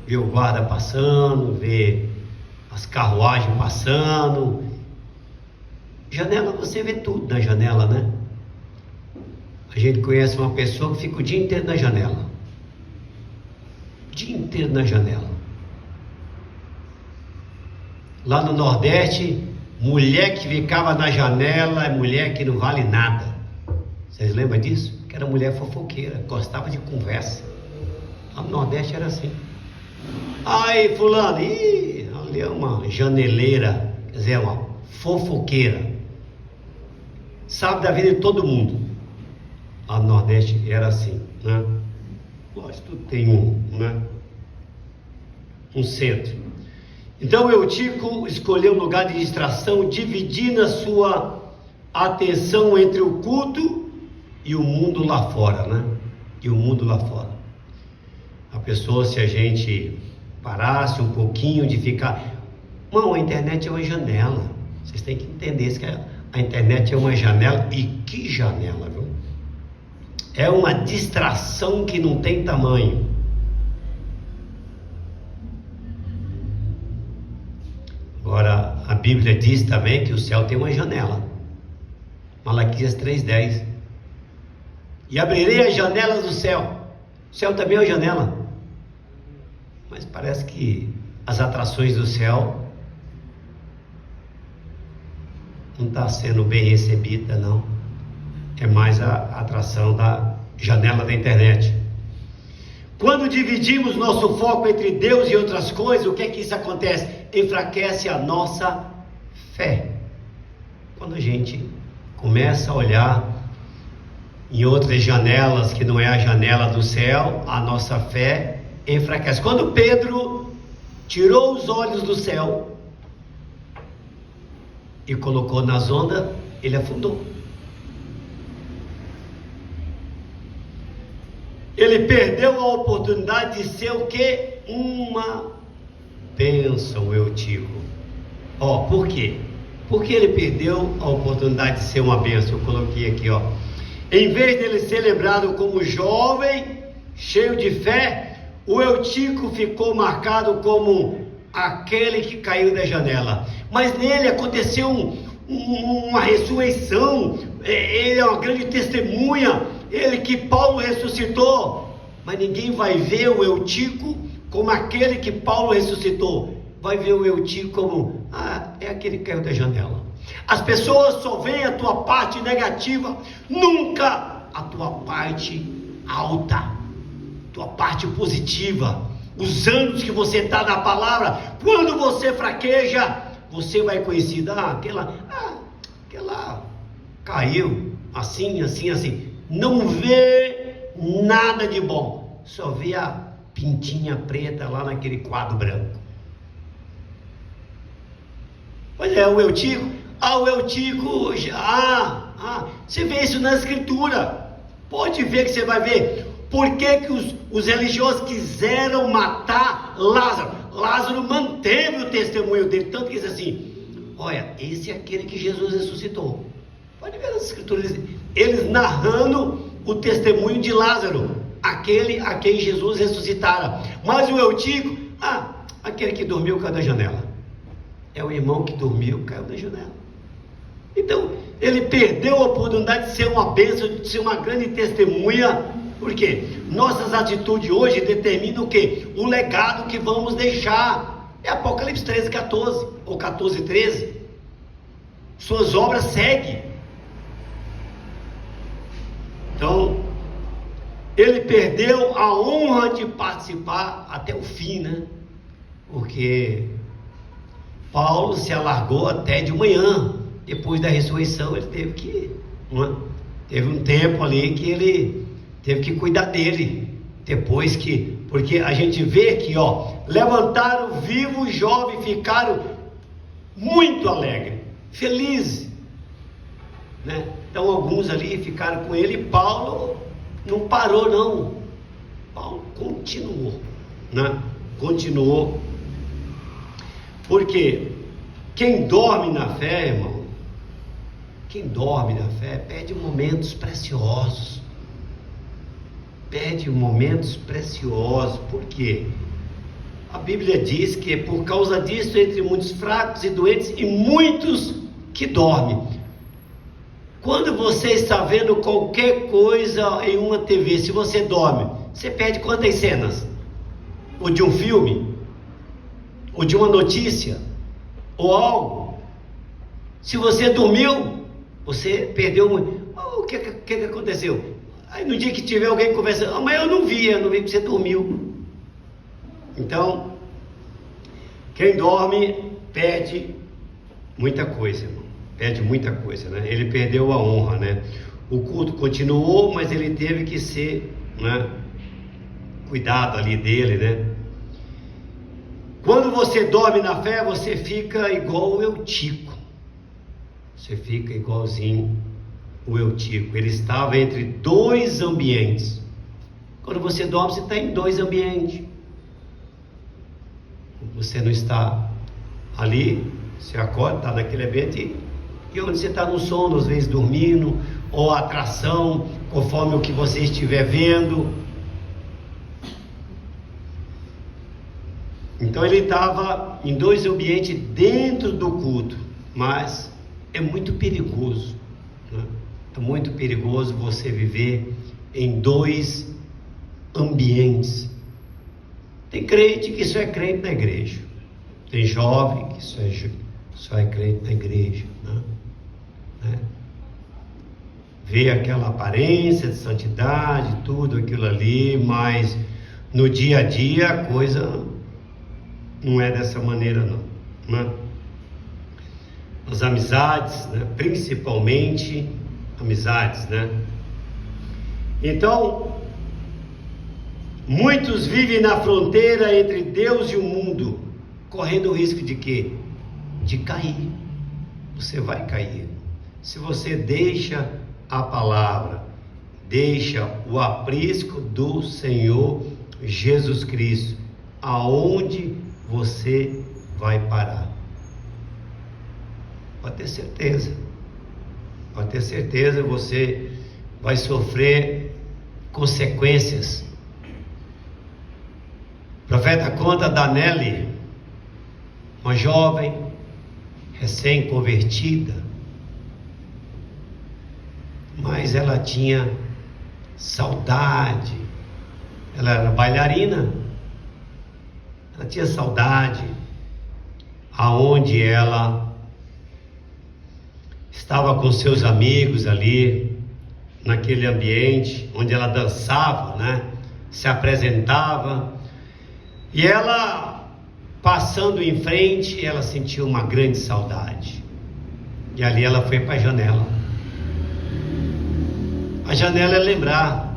vê o guarda passando, vê as carruagens passando. Janela, você vê tudo na janela, né? A gente conhece uma pessoa que fica o dia inteiro na janela. O dia inteiro na janela. Lá no Nordeste, mulher que ficava na janela é mulher que não vale nada. Vocês lembram disso? Que era mulher fofoqueira, gostava de conversa. Lá no Nordeste era assim. Aí fulano, ali é uma janeleira, quer dizer, uma fofoqueira. Sabe da vida de todo mundo. Lá no Nordeste era assim, né? Lógico, tem um centro. Então o Eutico escolheu um lugar de distração, dividindo a sua atenção entre o culto e o mundo lá fora, né? E o mundo lá fora. A pessoa, se a gente parasse um pouquinho de ficar... Não, a internet é uma janela. Vocês têm que entender isso, que a internet é uma janela. E que janela, viu? É uma distração que não tem tamanho. Agora, a Bíblia diz também que o céu tem uma janela. Malaquias 3:10. E abrirei as janelas do céu. O céu também é uma janela. Mas parece que as atrações do céu não está sendo bem recebida, não. É mais a atração da janela da internet. Quando dividimos nosso foco entre Deus e outras coisas, o que é que isso acontece? Enfraquece a nossa fé. Quando a gente começa a olhar em outras janelas que não é a janela do céu, a nossa fé enfraquece. Quando Pedro tirou os olhos do céu e colocou nas ondas, ele afundou. Ele perdeu a oportunidade de ser o quê? Uma bênção, Eutico. Por quê? Porque ele perdeu a oportunidade de ser uma bênção. Eu coloquei aqui, em vez dele ser lembrado como jovem, cheio de fé, o Eutico ficou marcado como aquele que caiu da janela. Mas nele aconteceu uma ressurreição. Ele é uma grande testemunha. Ele que Paulo ressuscitou. Mas ninguém vai ver o Eutico como aquele que Paulo ressuscitou. Vai ver o Eutico como, é aquele que caiu da janela. As pessoas só veem a tua parte negativa, nunca a tua parte alta, tua parte positiva. Os anos que você está na palavra, quando você fraqueja, você vai conhecer, aquela caiu, assim. Não vê nada de bom, só vê a pintinha preta lá naquele quadro branco. Pois é, o Eutico, você vê isso na escritura, pode ver que você vai ver, por que os religiosos quiseram matar Lázaro. Lázaro manteve o testemunho dele, tanto que diz assim, olha, esse é aquele que Jesus ressuscitou. Pode ver nas escrituras, eles narrando o testemunho de Lázaro, aquele a quem Jesus ressuscitara. Mas o Eutico, aquele que dormiu caiu da janela. É o irmão que dormiu, caiu da janela. Então, ele perdeu a oportunidade de ser uma bênção, de ser uma grande testemunha. Por quê? Nossas atitudes hoje determinam o quê? O legado que vamos deixar. É Apocalipse 13:14 ou 14:13. Suas obras seguem. Então, ele perdeu a honra de participar até o fim, né? Porque Paulo se alargou até de manhã. Depois da ressurreição, ele teve que, teve um tempo ali que ele teve que cuidar dele. Depois porque a gente vê que, levantaram vivo e jovem, ficaram muito alegres, felizes, né? Então alguns ali ficaram com ele. Paulo não parou, não. Paulo continuou, né? Continuou. Porque quem dorme na fé, irmão, quem dorme na fé perde momentos preciosos. Perde momentos preciosos. Por quê? A Bíblia diz que por causa disso, entre muitos fracos e doentes e muitos que dormem. Quando você está vendo qualquer coisa em uma TV, se você dorme, você perde quantas cenas? Ou de um filme? Ou de uma notícia? Ou algo? Se você dormiu, você perdeu muito. O que aconteceu? Aí no dia que tiver alguém conversando, mas eu não vi porque você dormiu. Então, quem dorme perde muita coisa, irmão. Perde muita coisa, né? Ele perdeu a honra, né? O culto continuou, mas ele teve que ser, né, cuidado ali dele, né? Quando você dorme na fé, você fica igual o Eutico. Você fica igualzinho o Eutico. Ele estava entre dois ambientes. Quando você dorme, você está em dois ambientes. Você não está ali, você acorda, está naquele ambiente, e onde você está no sono, às vezes dormindo, ou atração, conforme o que você estiver vendo. Então ele estava em dois ambientes dentro do culto, mas é muito perigoso, né? É muito perigoso você viver em dois ambientes. Tem crente que só é crente na igreja, tem jovem que só é crente na igreja, né? Vê aquela aparência de santidade, tudo aquilo ali, mas no dia a dia a coisa não é dessa maneira, não, né? As amizades, né? Principalmente amizades, né? Então, muitos vivem na fronteira entre Deus e o mundo, correndo o risco de quê? De cair. Você vai cair. Se você deixa a palavra, deixa o aprisco do Senhor Jesus Cristo. Aonde você vai parar? Pode ter certeza. Pode ter certeza, você vai sofrer consequências. O profeta conta da Nelly, uma jovem recém-convertida, mas ela tinha saudade. Ela era bailarina, ela tinha saudade aonde ela estava com seus amigos ali, naquele ambiente onde ela dançava, né? Se apresentava, e ela, passando em frente, ela sentiu uma grande saudade, e ali ela foi para a janela. A janela é lembrar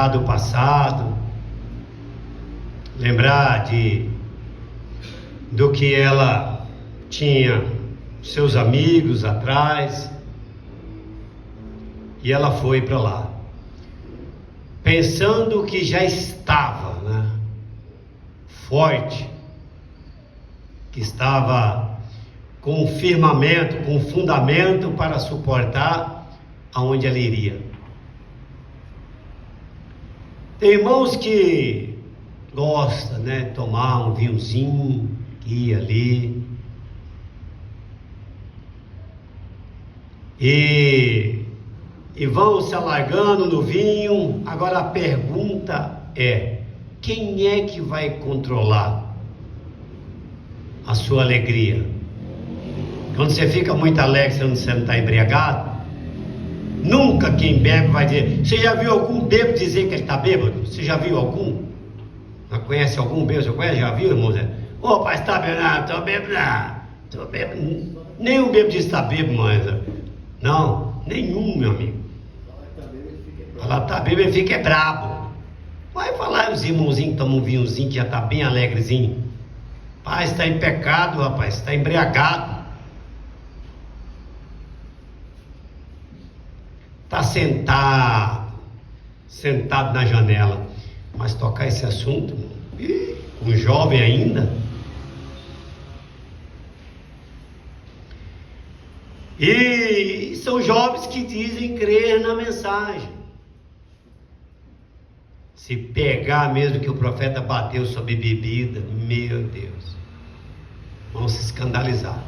do passado, lembrar do que ela tinha, seus amigos atrás, e ela foi para lá, pensando que já estava, né, forte, que estava com firmamento, com fundamento para suportar aonde ela iria. Tem irmãos que gostam, né, tomar um vinhozinho, ir ali, e vão se alargando no vinho. Agora a pergunta é: quem é que vai controlar a sua alegria? Quando você fica muito alegre, você não está embriagado? Nunca quem bebe vai dizer. Você já viu algum bêbado dizer que ele está bêbado? Você já viu algum? Já conhece algum bêbado? Você conhece? Já viu, irmão? Ô, pai, está bêbado? Não, estou bêbado, não. Estou bêbado. Nenhum bêbado diz que está bêbado, mas não, nenhum, meu amigo. Ela está bêbado, ele fica brabo. Vai falar os irmãozinhos que tomam um vinhozinho, que já está bem alegrezinho. Pai, está em pecado, rapaz, está embriagado. Está sentado na janela. Mas tocar esse assunto, um jovem ainda. E são jovens que dizem crer na mensagem. Se pegar mesmo que o profeta bateu sobre bebida, meu Deus, vão se escandalizar,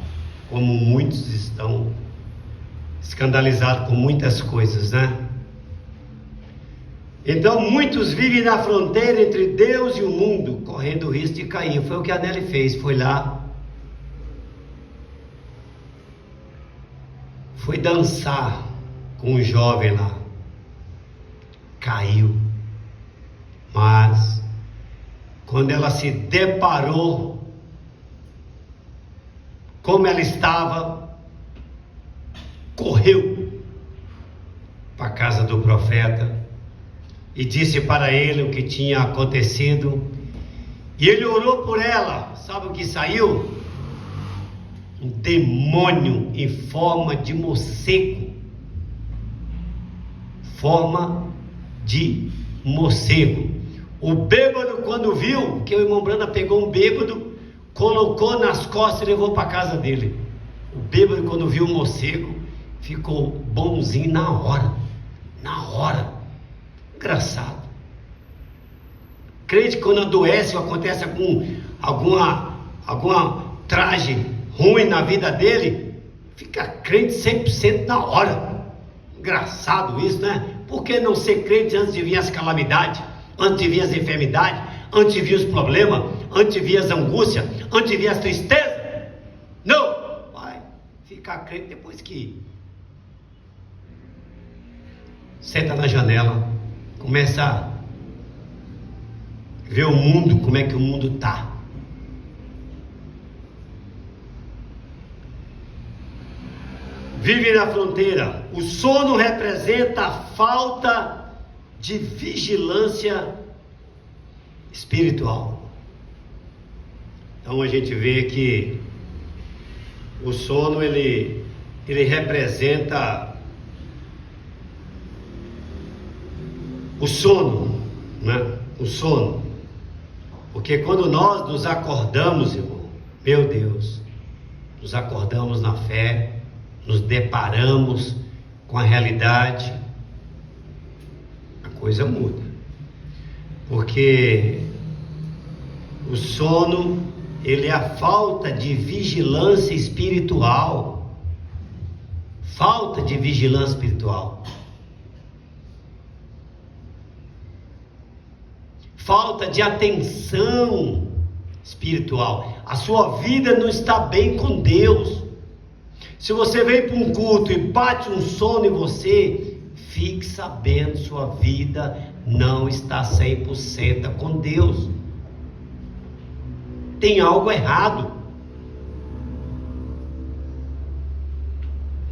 como muitos estão escandalizados com muitas coisas, né? Então muitos vivem na fronteira entre Deus e o mundo, correndo o risco de cair. Foi o que a Nelly fez, foi lá, foi dançar com um jovem lá, caiu. Mas quando ela se deparou como ela estava, correu para a casa do profeta e disse para ele o que tinha acontecido. E ele orou por ela. Sabe o que saiu? Um demônio em forma de morcego. Forma de morcego. O bêbado, quando viu, que o irmão Branda pegou um bêbado, colocou nas costas e levou para a casa dele. O bêbado, quando viu o morcego, ficou bonzinho na hora. Engraçado. Crente, quando adoece ou acontece alguma traje ruim na vida dele, fica crente 100% na hora. Engraçado isso, né? Por que não ser crente antes de vir as calamidades, antes de vir as enfermidades, antes de vir os problemas, antes de vir as angústias, antes de vir as tristezas? Não! Vai ficar crente depois que senta na janela, começa a ver o mundo, como é que o mundo está. Vive na fronteira. O sono representa a falta de vigilância espiritual. Então a gente vê que o sono ele representa o sono, né? O sono. Porque quando nós nos acordamos, irmão, meu Deus, nos acordamos na fé, nos deparamos com a realidade, a coisa muda. Porque o sono, ele é a falta de vigilância espiritual. Falta de vigilância espiritual. Falta de atenção espiritual. A sua vida não está bem com Deus. Se você vem para um culto e bate um sono em você, fique sabendo, sua vida não está 100% com Deus. Tem algo errado.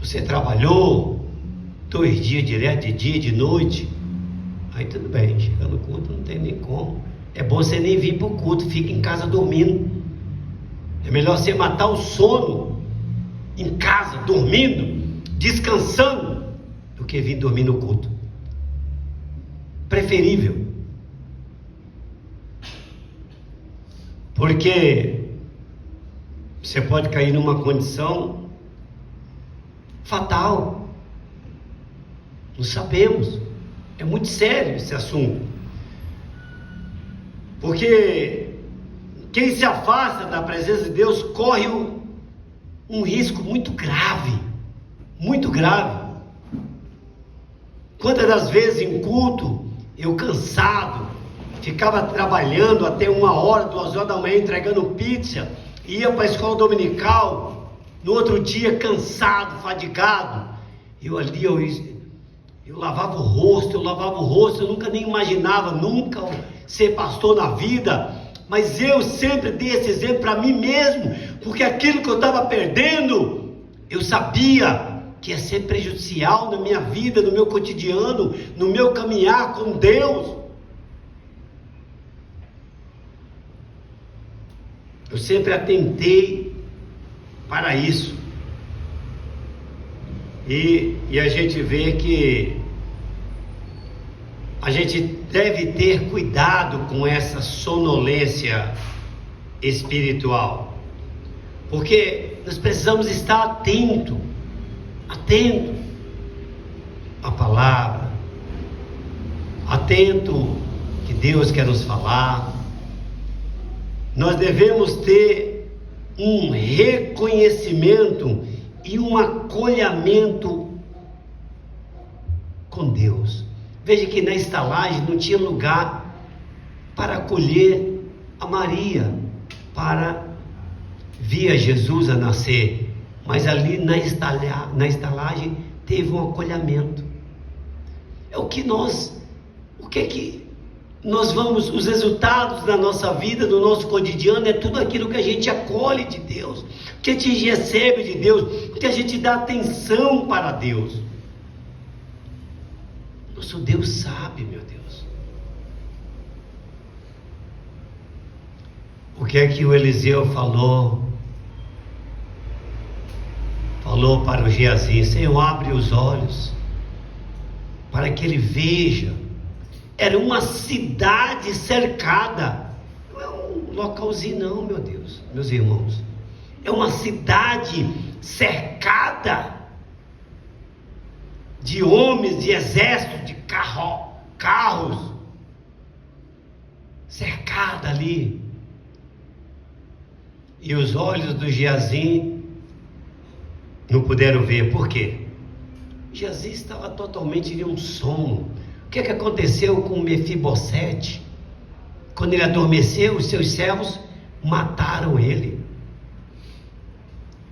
Você trabalhou 2 dias direto, de dia e de noite, aí tudo bem, chega no culto, não tem nem como. É bom você nem vir para o culto, fica em casa dormindo. É melhor você matar o sono em casa, dormindo, descansando, do que vir dormir no culto. Preferível. Porque você pode cair numa condição fatal. Não sabemos. É muito sério esse assunto. Porque quem se afasta da presença de Deus corre um risco muito grave. Muito grave. Quantas das vezes em culto, eu cansado, ficava trabalhando até 1 hora, 2 horas da manhã, entregando pizza, ia para a escola dominical, no outro dia cansado, fadigado, eu lavava o rosto, eu nunca nem imaginava, nunca ser pastor na vida, mas eu sempre dei esse exemplo para mim mesmo, porque aquilo que eu estava perdendo, eu sabia que ia ser prejudicial na minha vida, no meu cotidiano, no meu caminhar com Deus. Eu sempre atentei para isso. E a gente vê que a gente deve ter cuidado com essa sonolência espiritual. Porque nós precisamos estar atento à palavra, atento que Deus quer nos falar. Nós devemos ter um reconhecimento e um acolhimento com Deus. Veja que na estalagem não tinha lugar para acolher a Maria, para vir Jesus a nascer. Mas ali na estalagem teve um acolhimento. É o que nós vamos, os resultados da nossa vida, do nosso cotidiano, é tudo aquilo que a gente acolhe de Deus, que a gente recebe de Deus, que a gente dá atenção para Deus. Nosso Deus sabe, meu Deus. O que é que o Eliseu falou para o Geazi? Senhor, abre os olhos para que ele veja. Era uma cidade cercada, não é um localzinho não, meu Deus, meus irmãos. É uma cidade cercada de homens, de exército, de carros, cercada ali. E os olhos do Geazi não puderam ver. Por quê? Geazi estava totalmente em um sono. O que aconteceu com Mefibosete? Quando ele adormeceu, os seus servos mataram ele.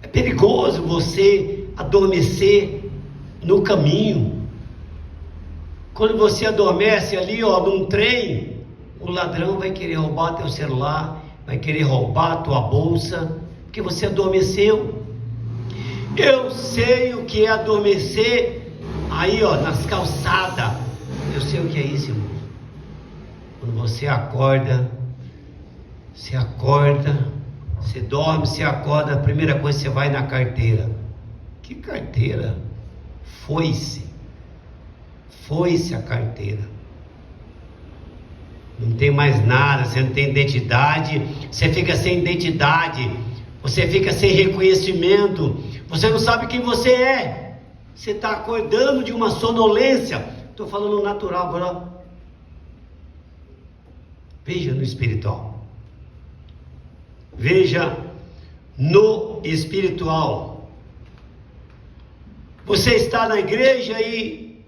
É perigoso você adormecer no caminho. Quando você adormece ali, num trem, o ladrão vai querer roubar teu celular, vai querer roubar tua bolsa, porque você adormeceu. Eu sei o que é adormecer aí, nas calçadas. Eu sei o que é isso, irmão. Quando você acorda, você dorme, você acorda, a primeira coisa você vai na carteira. Que carteira? Foi-se a carteira. não tem mais nada, você não tem identidade, você fica sem identidade, você fica sem reconhecimento, você não sabe quem você é, você está acordando de uma sonolência. Estou falando natural agora. Veja no espiritual. Veja no espiritual. Você está na igreja e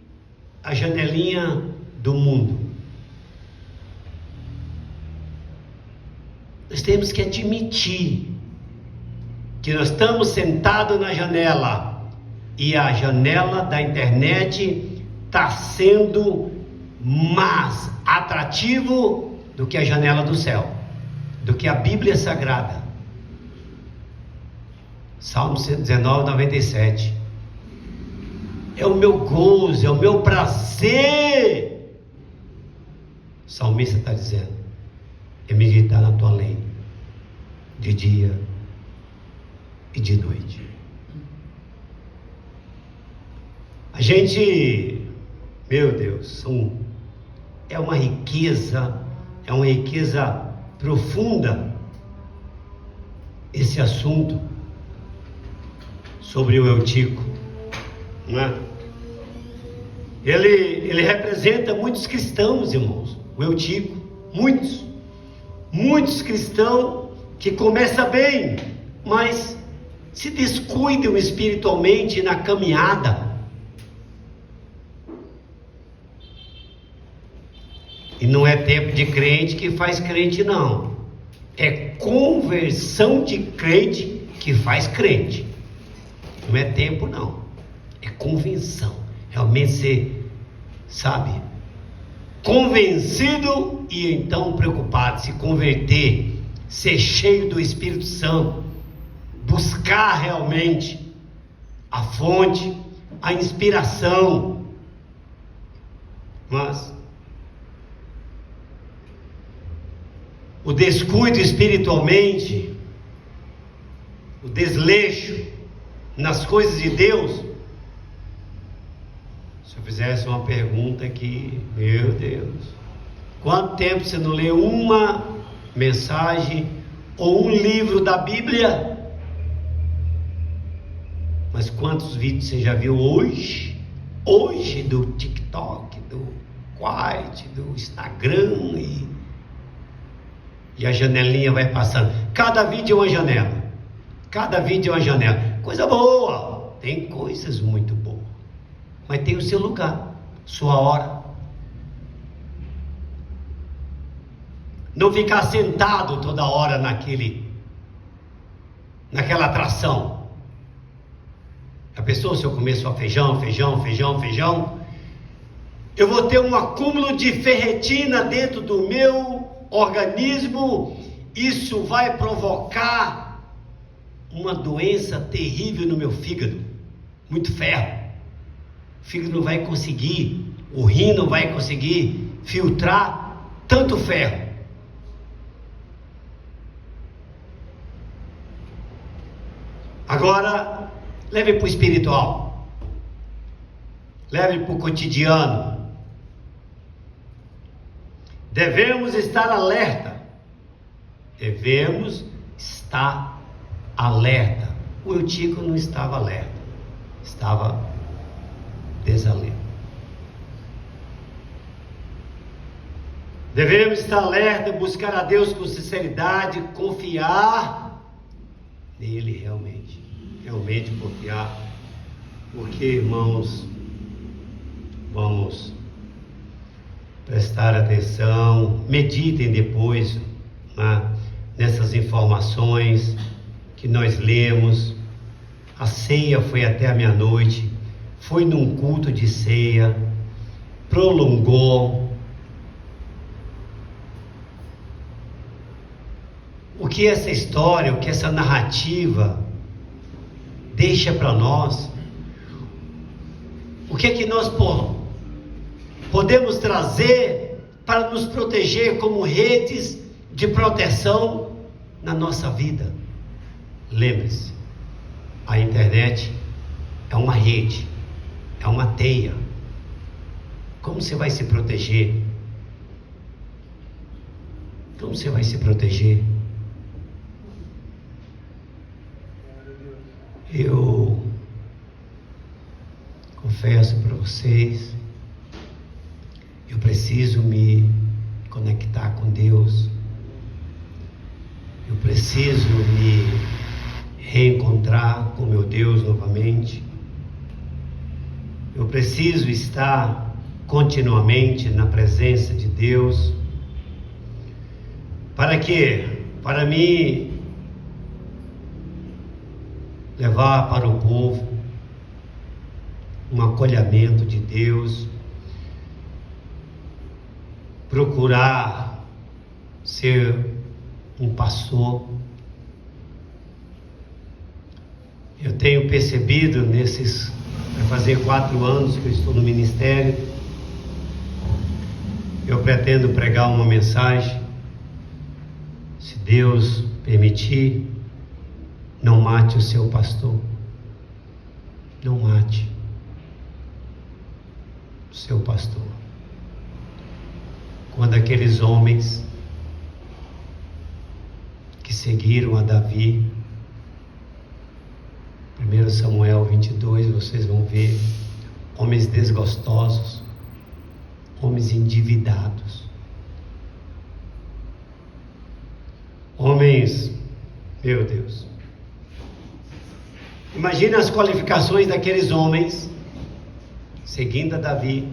a janelinha do mundo. Nós temos que admitir que nós estamos sentados na janela e a janela da internet está sendo mais atrativo do que a janela do céu, do que a Bíblia Sagrada. Salmo 119, 97. É o meu gozo, é o meu prazer. O salmista está dizendo: é meditar na tua lei, de dia e de noite. A gente, meu Deus, é uma riqueza profunda esse assunto sobre o Eutico, não é? Ele representa muitos cristãos, irmãos, o Eutico, muitos cristãos que começam bem, mas se descuidam espiritualmente na caminhada. E não é tempo de crente que faz crente, não. É conversão de crente que faz crente. Não é tempo, não. É convenção. Realmente ser, sabe, convencido e então preocupado, se converter, ser cheio do Espírito Santo, buscar realmente a fonte, a inspiração. Mas o descuido espiritualmente, o desleixo nas coisas de Deus. Se eu fizesse uma pergunta aqui, meu Deus, quanto tempo você não lê uma mensagem ou um livro da Bíblia? Mas quantos vídeos você já viu hoje do TikTok, do Quite, do Instagram, e a janelinha vai passando. Cada vídeo é uma janela. Coisa boa. Tem coisas muito boas. Mas tem o seu lugar, sua hora. Não ficar sentado toda hora naquela atração. A pessoa, se eu comer só feijão, eu vou ter um acúmulo de ferritina dentro do meu organismo. Isso vai provocar uma doença terrível no meu fígado, muito ferro. O fígado não vai conseguir, o rim não vai conseguir filtrar tanto ferro. Agora, leve para o espiritual, leve para o cotidiano. Devemos estar alerta. O Eutico não estava alerta, estava desalerta. Devemos estar alerta, buscar a Deus com sinceridade, confiar nele realmente confiar, porque, irmãos, vamos prestar atenção, meditem depois, né, nessas informações que nós lemos. A ceia foi até a meia-noite, foi num culto de ceia, prolongou. O que essa história, o que essa narrativa deixa para nós? O que é que nós podemos trazer para nos proteger como redes de proteção na nossa vida? Lembre-se, a internet é uma rede, é uma teia. Como você vai se proteger? Como você vai se proteger? Eu confesso para vocês, eu preciso me conectar com Deus. Eu preciso me reencontrar com meu Deus novamente. Eu preciso estar continuamente na presença de Deus. Para quê? Para me levar para o povo um acolhimento de Deus, procurar ser um pastor. Eu tenho percebido vai fazer 4 anos que eu estou no ministério, eu pretendo pregar uma mensagem, se Deus permitir. Não mate o seu pastor. Não mate o seu pastor. Quando aqueles homens que seguiram a Davi, 1 Samuel 22, vocês vão ver homens desgostosos, homens endividados, homens, meu Deus, imagina as qualificações daqueles homens seguindo a Davi,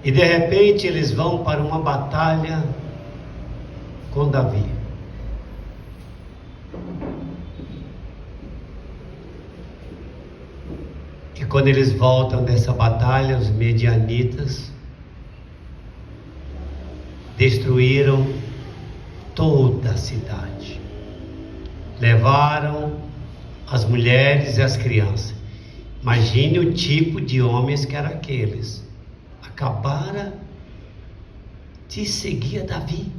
e de repente eles vão para uma batalha com Davi. E quando eles voltam dessa batalha, os medianitas destruíram toda a cidade, levaram as mulheres e as crianças. Imagine o tipo de homens que eram aqueles. Acabaram de seguir a Davi.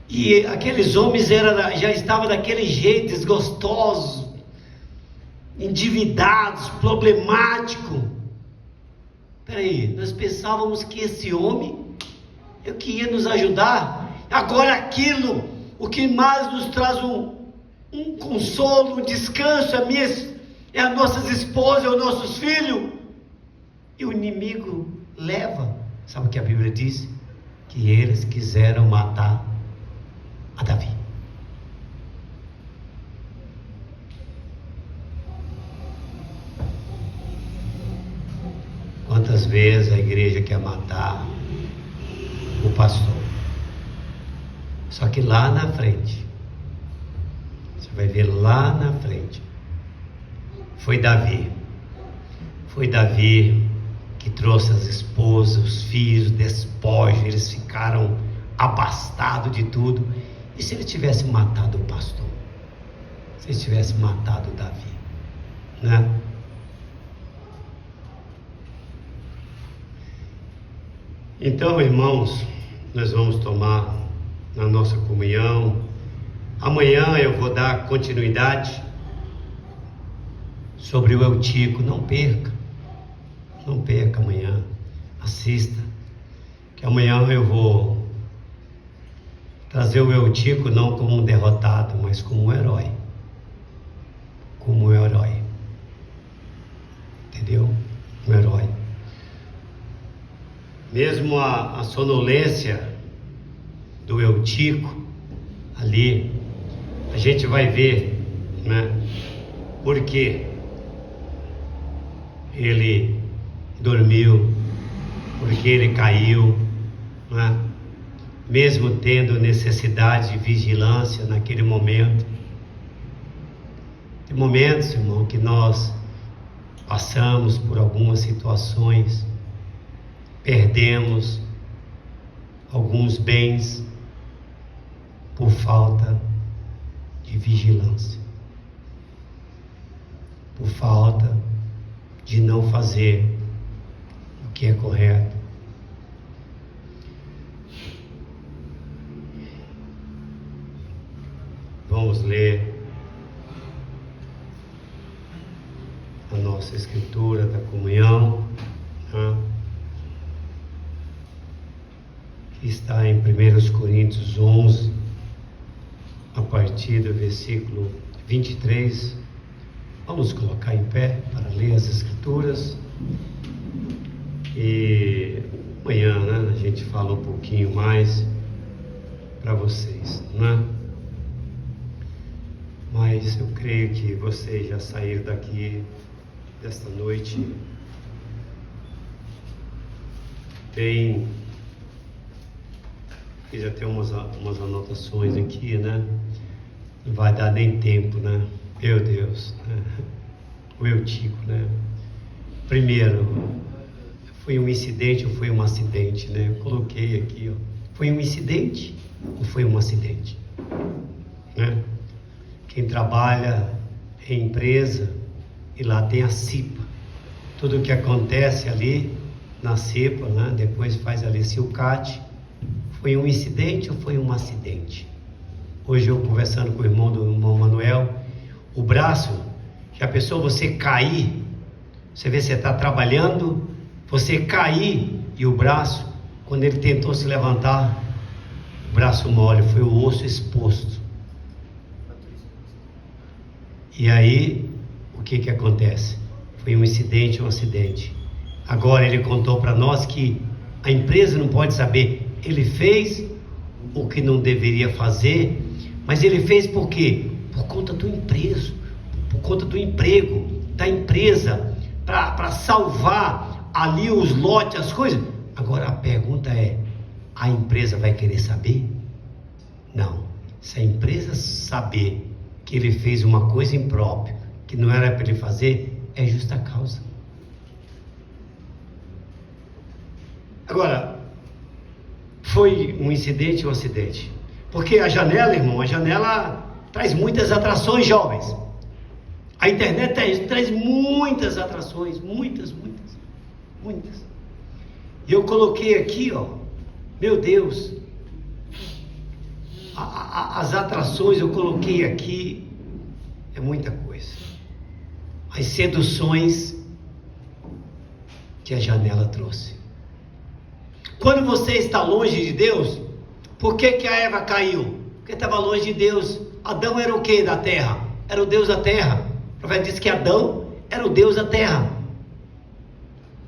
E aqueles homens já estavam daquele jeito, desgostosos, endividados, problemáticos. Peraí, nós pensávamos que esse homem é o que ia nos ajudar. Agora aquilo, o que mais nos traz um consolo, um descanso, é as nossas esposas, é os nossos filhos. E o inimigo leva. Sabe o que a Bíblia diz? Que eles quiseram matar a Davi. Quantas vezes a igreja quer matar o pastor? Só que lá na frente, você vai ver lá na frente, foi Davi que trouxe as esposas, os filhos, despojos, eles ficaram abastados de tudo. E se ele tivesse matado o pastor? Se ele tivesse matado Davi, né? Então, irmãos, nós vamos tomar na nossa comunhão. Amanhã eu vou dar continuidade sobre o Eutico. Não perca amanhã, assista, que amanhã eu vou trazer o Eutico não como um derrotado, mas como um herói. Como um herói. Entendeu? Um herói. Mesmo a sonolência do Eutico ali, a gente vai ver, né? Porque ele dormiu, porque ele caiu, né? Mesmo tendo necessidade de vigilância naquele momento. Tem momentos, irmão, que nós passamos por algumas situações, perdemos alguns bens por falta de vigilância, por falta de não fazer o que é correto. Vamos ler a nossa escritura da comunhão, né? que está em 1 Coríntios 11, a partir do versículo 23. Vamos colocar em pé para ler as Escrituras. E amanhã, né, a gente fala um pouquinho mais para vocês, né? Mas eu creio que vocês já saíram daqui desta noite bem. Fiz até umas anotações aqui, né? Não vai dar nem tempo, né? Meu Deus, né? O Eutico, né? Primeiro, foi um incidente ou foi um acidente, né? Eu coloquei aqui, ó. Foi um incidente ou foi um acidente? Né? Quem trabalha em empresa e lá tem a CIPA, tudo o que acontece ali na CIPA, né? Depois faz ali CILCAT. Foi um incidente ou foi um acidente? Hoje eu conversando com o irmão Manuel, o braço, já pensou você cair? Você vê, você está trabalhando, você cair e o braço, quando ele tentou se levantar, o braço mole, foi o osso exposto. E aí, o que acontece? Foi um incidente, um acidente. Agora ele contou para nós que a empresa não pode saber. Ele fez o que não deveria fazer, mas ele fez por quê? Por conta do emprego, por conta do emprego da empresa, para salvar ali os lotes, as coisas. Agora a pergunta é: a empresa vai querer saber? Não. Se a empresa saber que ele fez uma coisa imprópria, que não era para ele fazer, é justa causa. Agora, foi um incidente ou um acidente? Porque a janela, irmão, a janela traz muitas atrações, jovens. A internet traz muitas atrações, muitas. E eu coloquei aqui, ó, meu Deus, as atrações eu coloquei aqui, é muita coisa. As seduções que a janela trouxe. Quando você está longe de Deus, por que a Eva caiu? Porque estava longe de Deus. Adão era o que da terra? Era o Deus da terra. O profeta disse que Adão era o Deus da terra.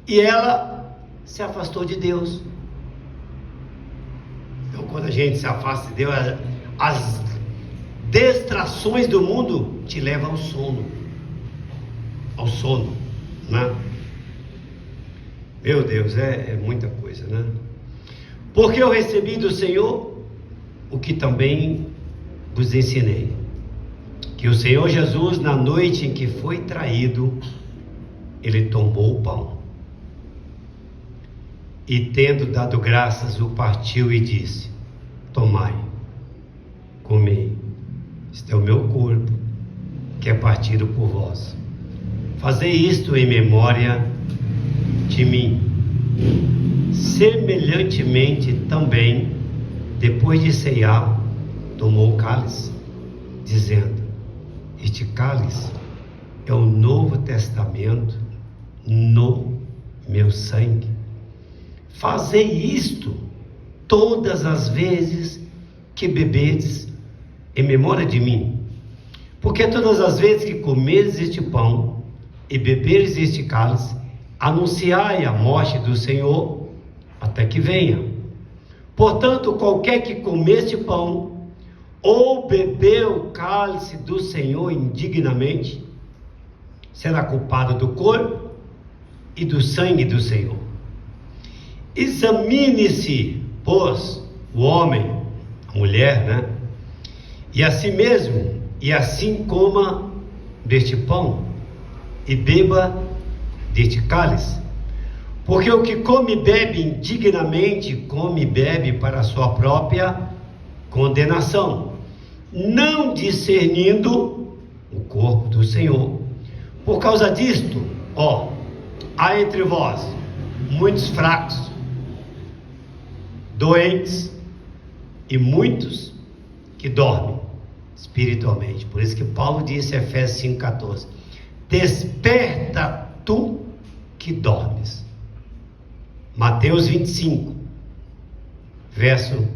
E ela se afastou de Deus. Então, quando a gente se afasta de Deus, as distrações do mundo te levam ao sono. Ao sono, né? Meu Deus, é muita coisa, né? Porque eu recebi do Senhor o que também vos ensinei. Que o Senhor Jesus, na noite em que foi traído, ele tomou o pão. E tendo dado graças, o partiu e disse: tomai, comei, este é o meu corpo, que é partido por vós. Fazei isto em memória de mim. Semelhantemente também, depois de ceiar, tomou o cálice, dizendo: este cálice é o Novo Testamento no meu sangue. Fazei isto todas as vezes que bebedes em memória de mim. Porque todas as vezes que comeres este pão e beberes este cálice, anunciai a morte do Senhor até que venha. Portanto, qualquer que comer este pão ou beber o cálice do Senhor indignamente, será culpado do corpo e do sangue do Senhor. Examine-se, pois, o homem, a mulher, né? E a si mesmo, e assim coma deste pão e beba deste cálice. Porque o que come e bebe indignamente, come e bebe para a sua própria condenação, não discernindo o corpo do Senhor. Por causa disto, há entre vós muitos fracos, doentes e muitos que dormem espiritualmente. Por isso que Paulo disse em Efésios 5,14: desperta tu que dormes. Mateus 25: verso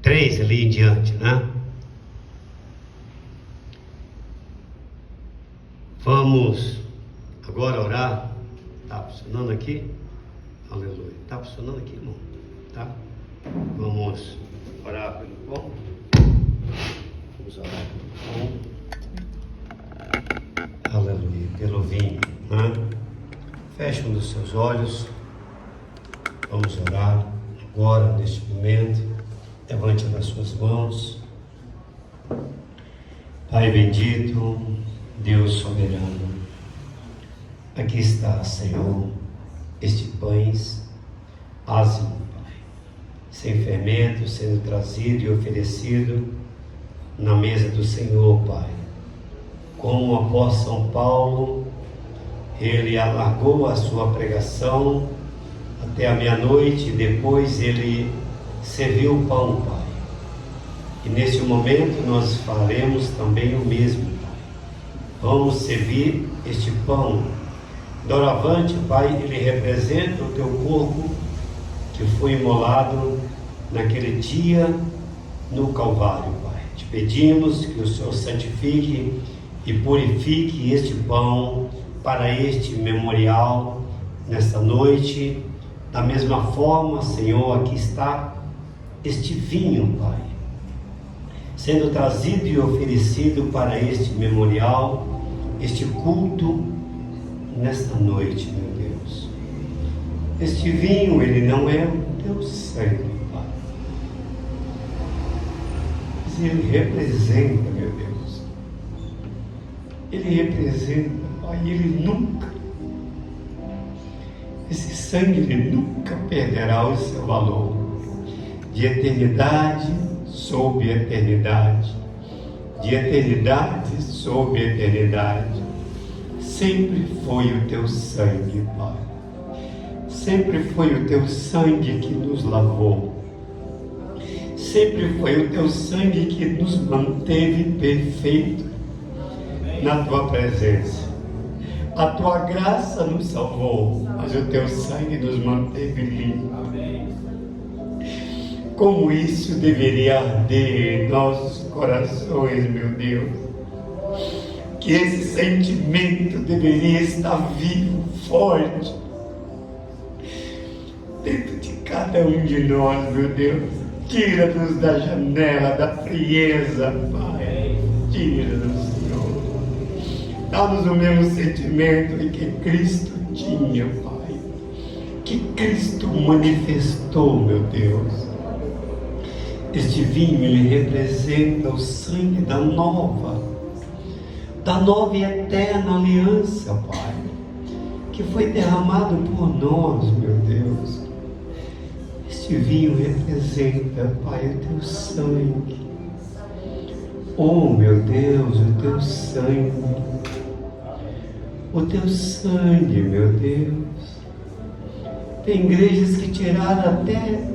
3 ali em diante, né? Vamos agora orar. Está funcionando aqui? Aleluia. Está funcionando aqui, irmão? Tá? Vamos orar pelo pão. Vamos orar pelo pão. Aleluia. Pelo vinho, né? Feche um dos seus olhos. Vamos orar agora, neste momento. Levante as suas mãos. Pai bendito, Deus soberano, aqui está, Senhor, este pães ázimo, Pai, sem fermento, sendo trazido e oferecido na mesa do Senhor, Pai. Como o apóstolo São Paulo, ele alargou a sua pregação até a meia-noite, e depois ele serviu o pão, Pai. E nesse momento nós faremos também o mesmo, Pai. Vamos servir este pão. Doravante, Pai, ele representa o teu corpo que foi imolado naquele dia no Calvário, Pai. Te pedimos que o Senhor santifique e purifique este pão para este memorial nesta noite. Da mesma forma, Senhor, aqui está este vinho, Pai, sendo trazido e oferecido para este memorial, este culto nesta noite, meu Deus. Este vinho, ele não é o teu sangue, Pai, mas ele representa, meu Deus, ele representa, Pai, esse sangue, ele nunca perderá o seu valor, de eternidade sobre eternidade, de eternidade sobre eternidade. Sempre foi o teu sangue, Pai. Sempre foi o teu sangue que nos lavou. Sempre foi o teu sangue que nos manteve perfeito na tua presença. A tua graça nos salvou, mas o teu sangue nos manteve limpo. Como isso deveria arder em nossos corações, meu Deus. Que esse sentimento deveria estar vivo, forte, dentro de cada um de nós, meu Deus. Tira-nos da janela da frieza, Pai. Tira-nos, Senhor. Dá-nos o mesmo sentimento que Cristo tinha, Pai. Que Cristo manifestou, meu Deus. Este vinho, ele representa o sangue da nova e eterna aliança, Pai, que foi derramado por nós, meu Deus. Este vinho representa, Pai, o teu sangue. Oh, meu Deus, o teu sangue. O teu sangue, meu Deus. Tem igrejas que tiraram até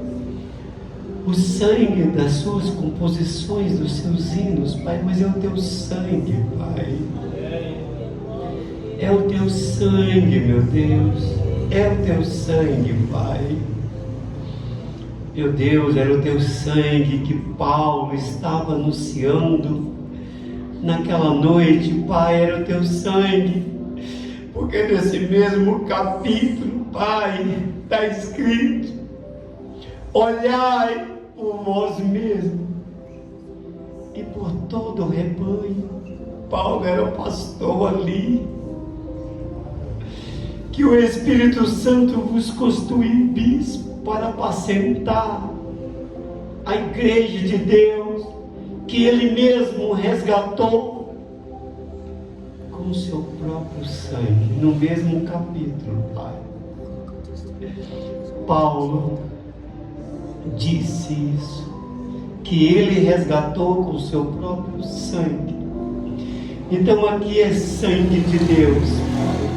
o sangue das suas composições, dos seus hinos, Pai, mas é o teu sangue, Pai. É o teu sangue, meu Deus. É o teu sangue, Pai. Meu Deus, era o teu sangue que Paulo estava anunciando naquela noite, Pai, era o teu sangue. Porque nesse mesmo capítulo, Pai, está escrito: olhai por vós mesmo e por todo o rebanho. Paulo era o pastor ali. Que o Espírito Santo vos constituiu bispo para apacentar a igreja de Deus, que Ele mesmo resgatou com o seu próprio sangue. No mesmo capítulo, Pai, Paulo disse isso, que ele resgatou com o seu próprio sangue. Então aqui é sangue de Deus, Pai.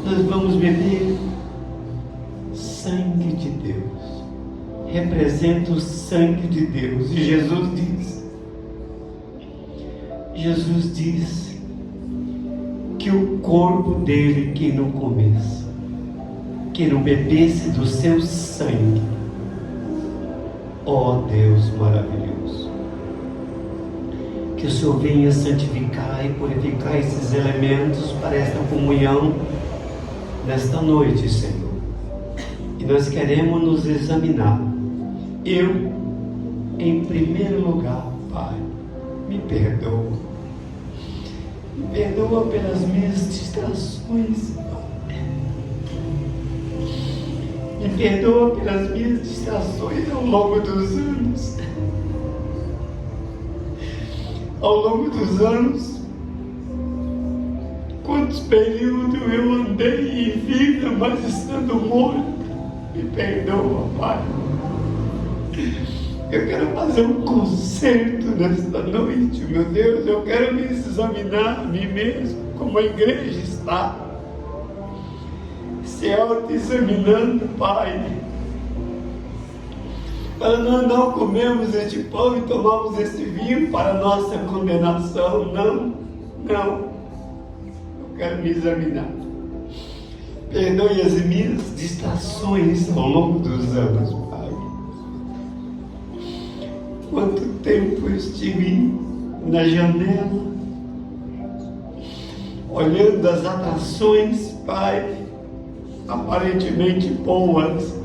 Nós vamos beber sangue de Deus. Representa o sangue de Deus. E Jesus diz que o corpo dele, quem não bebesse do seu sangue, Ó Deus maravilhoso, que o Senhor venha santificar e purificar esses elementos para esta comunhão nesta noite, Senhor. E nós queremos nos examinar. Eu, em primeiro lugar, Pai, me perdoa. Me perdoa pelas minhas distrações, Pai. Me perdoa pelas minhas distrações ao longo dos anos. Ao longo dos anos, quantos períodos eu andei em vida, mas estando morto. Me perdoa, Pai. Eu quero fazer um concerto nesta noite, meu Deus. Eu quero me examinar a mim mesmo, como a igreja está se auto-examinando, Pai, para nós não comermos este pão e tomarmos este vinho para nossa condenação. Não. Eu quero me examinar. Perdoe as minhas distrações ao longo dos anos, Pai. Quanto tempo eu estive na janela, olhando as atrações, Pai, aparentemente boas,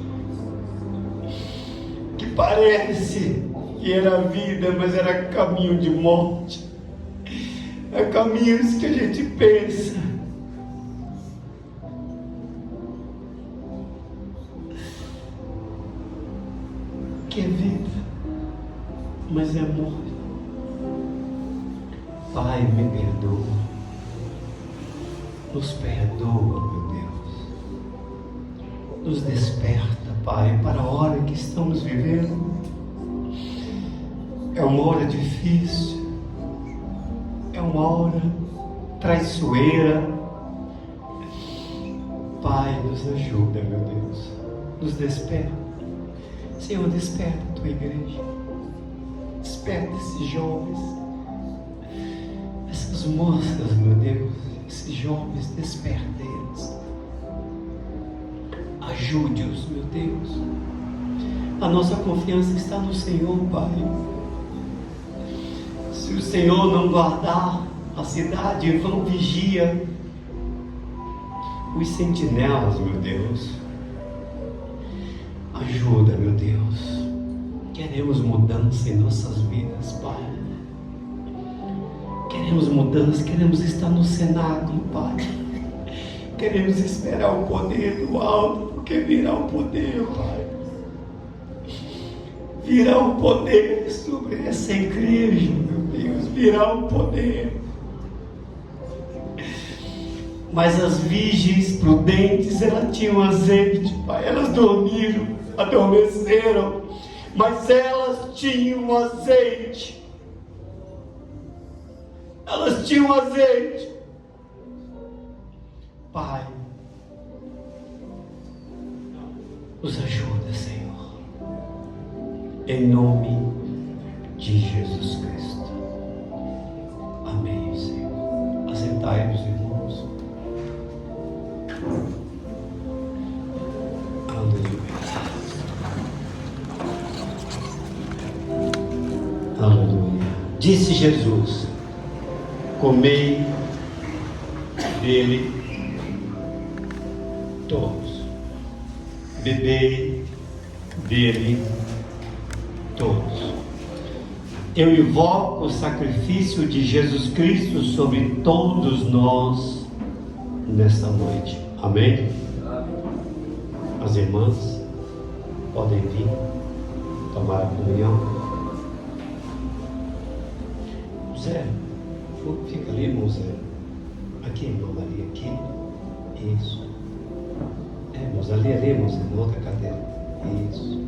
que parece que era vida, mas era caminho de morte. É caminhos que a gente pensa, que é vida, mas é morte. Pai, me perdoa. Nos perdoa, meu Deus. Nos desperta, Pai, para a hora que estamos vivendo. É uma hora difícil. É uma hora traiçoeira. Pai, nos ajuda, meu Deus. Nos desperta. Senhor, desperta a tua igreja. Desperta esses jovens, essas moças, meu Deus, esses jovens, desperta eles. Ajude-os, meu Deus. A nossa confiança está no Senhor, Pai. Se o Senhor não guardar a cidade, vão vigia os sentinelas, meu Deus. Ajuda, meu Deus. Queremos mudança em nossas vidas, Pai. Queremos mudança, queremos estar no cenáculo, Pai. Queremos esperar o poder do alto, porque virá o poder, Pai. Virá o poder sobre essa igreja, meu Deus. Virá o poder. Mas as virgens prudentes, elas tinham azeite, Pai. Elas dormiram, adormeceram, mas elas tinham azeite. Elas tinham azeite. Pai, nos ajuda, Senhor, em nome de Jesus Cristo. Amém, Senhor. Assentai-vos, irmãos. Aleluia. Aleluia. Disse Jesus: comei dele todos, bebei dele todos. Eu invoco o sacrifício de Jesus Cristo sobre todos nós nesta noite. Amém? As irmãs podem vir tomar a comunhão. Zé, fica ali, irmão Zé. Aqui, irmã Maria, aqui. Isso. Irmãos, ali, irmãos, na outra cadeira. Isso.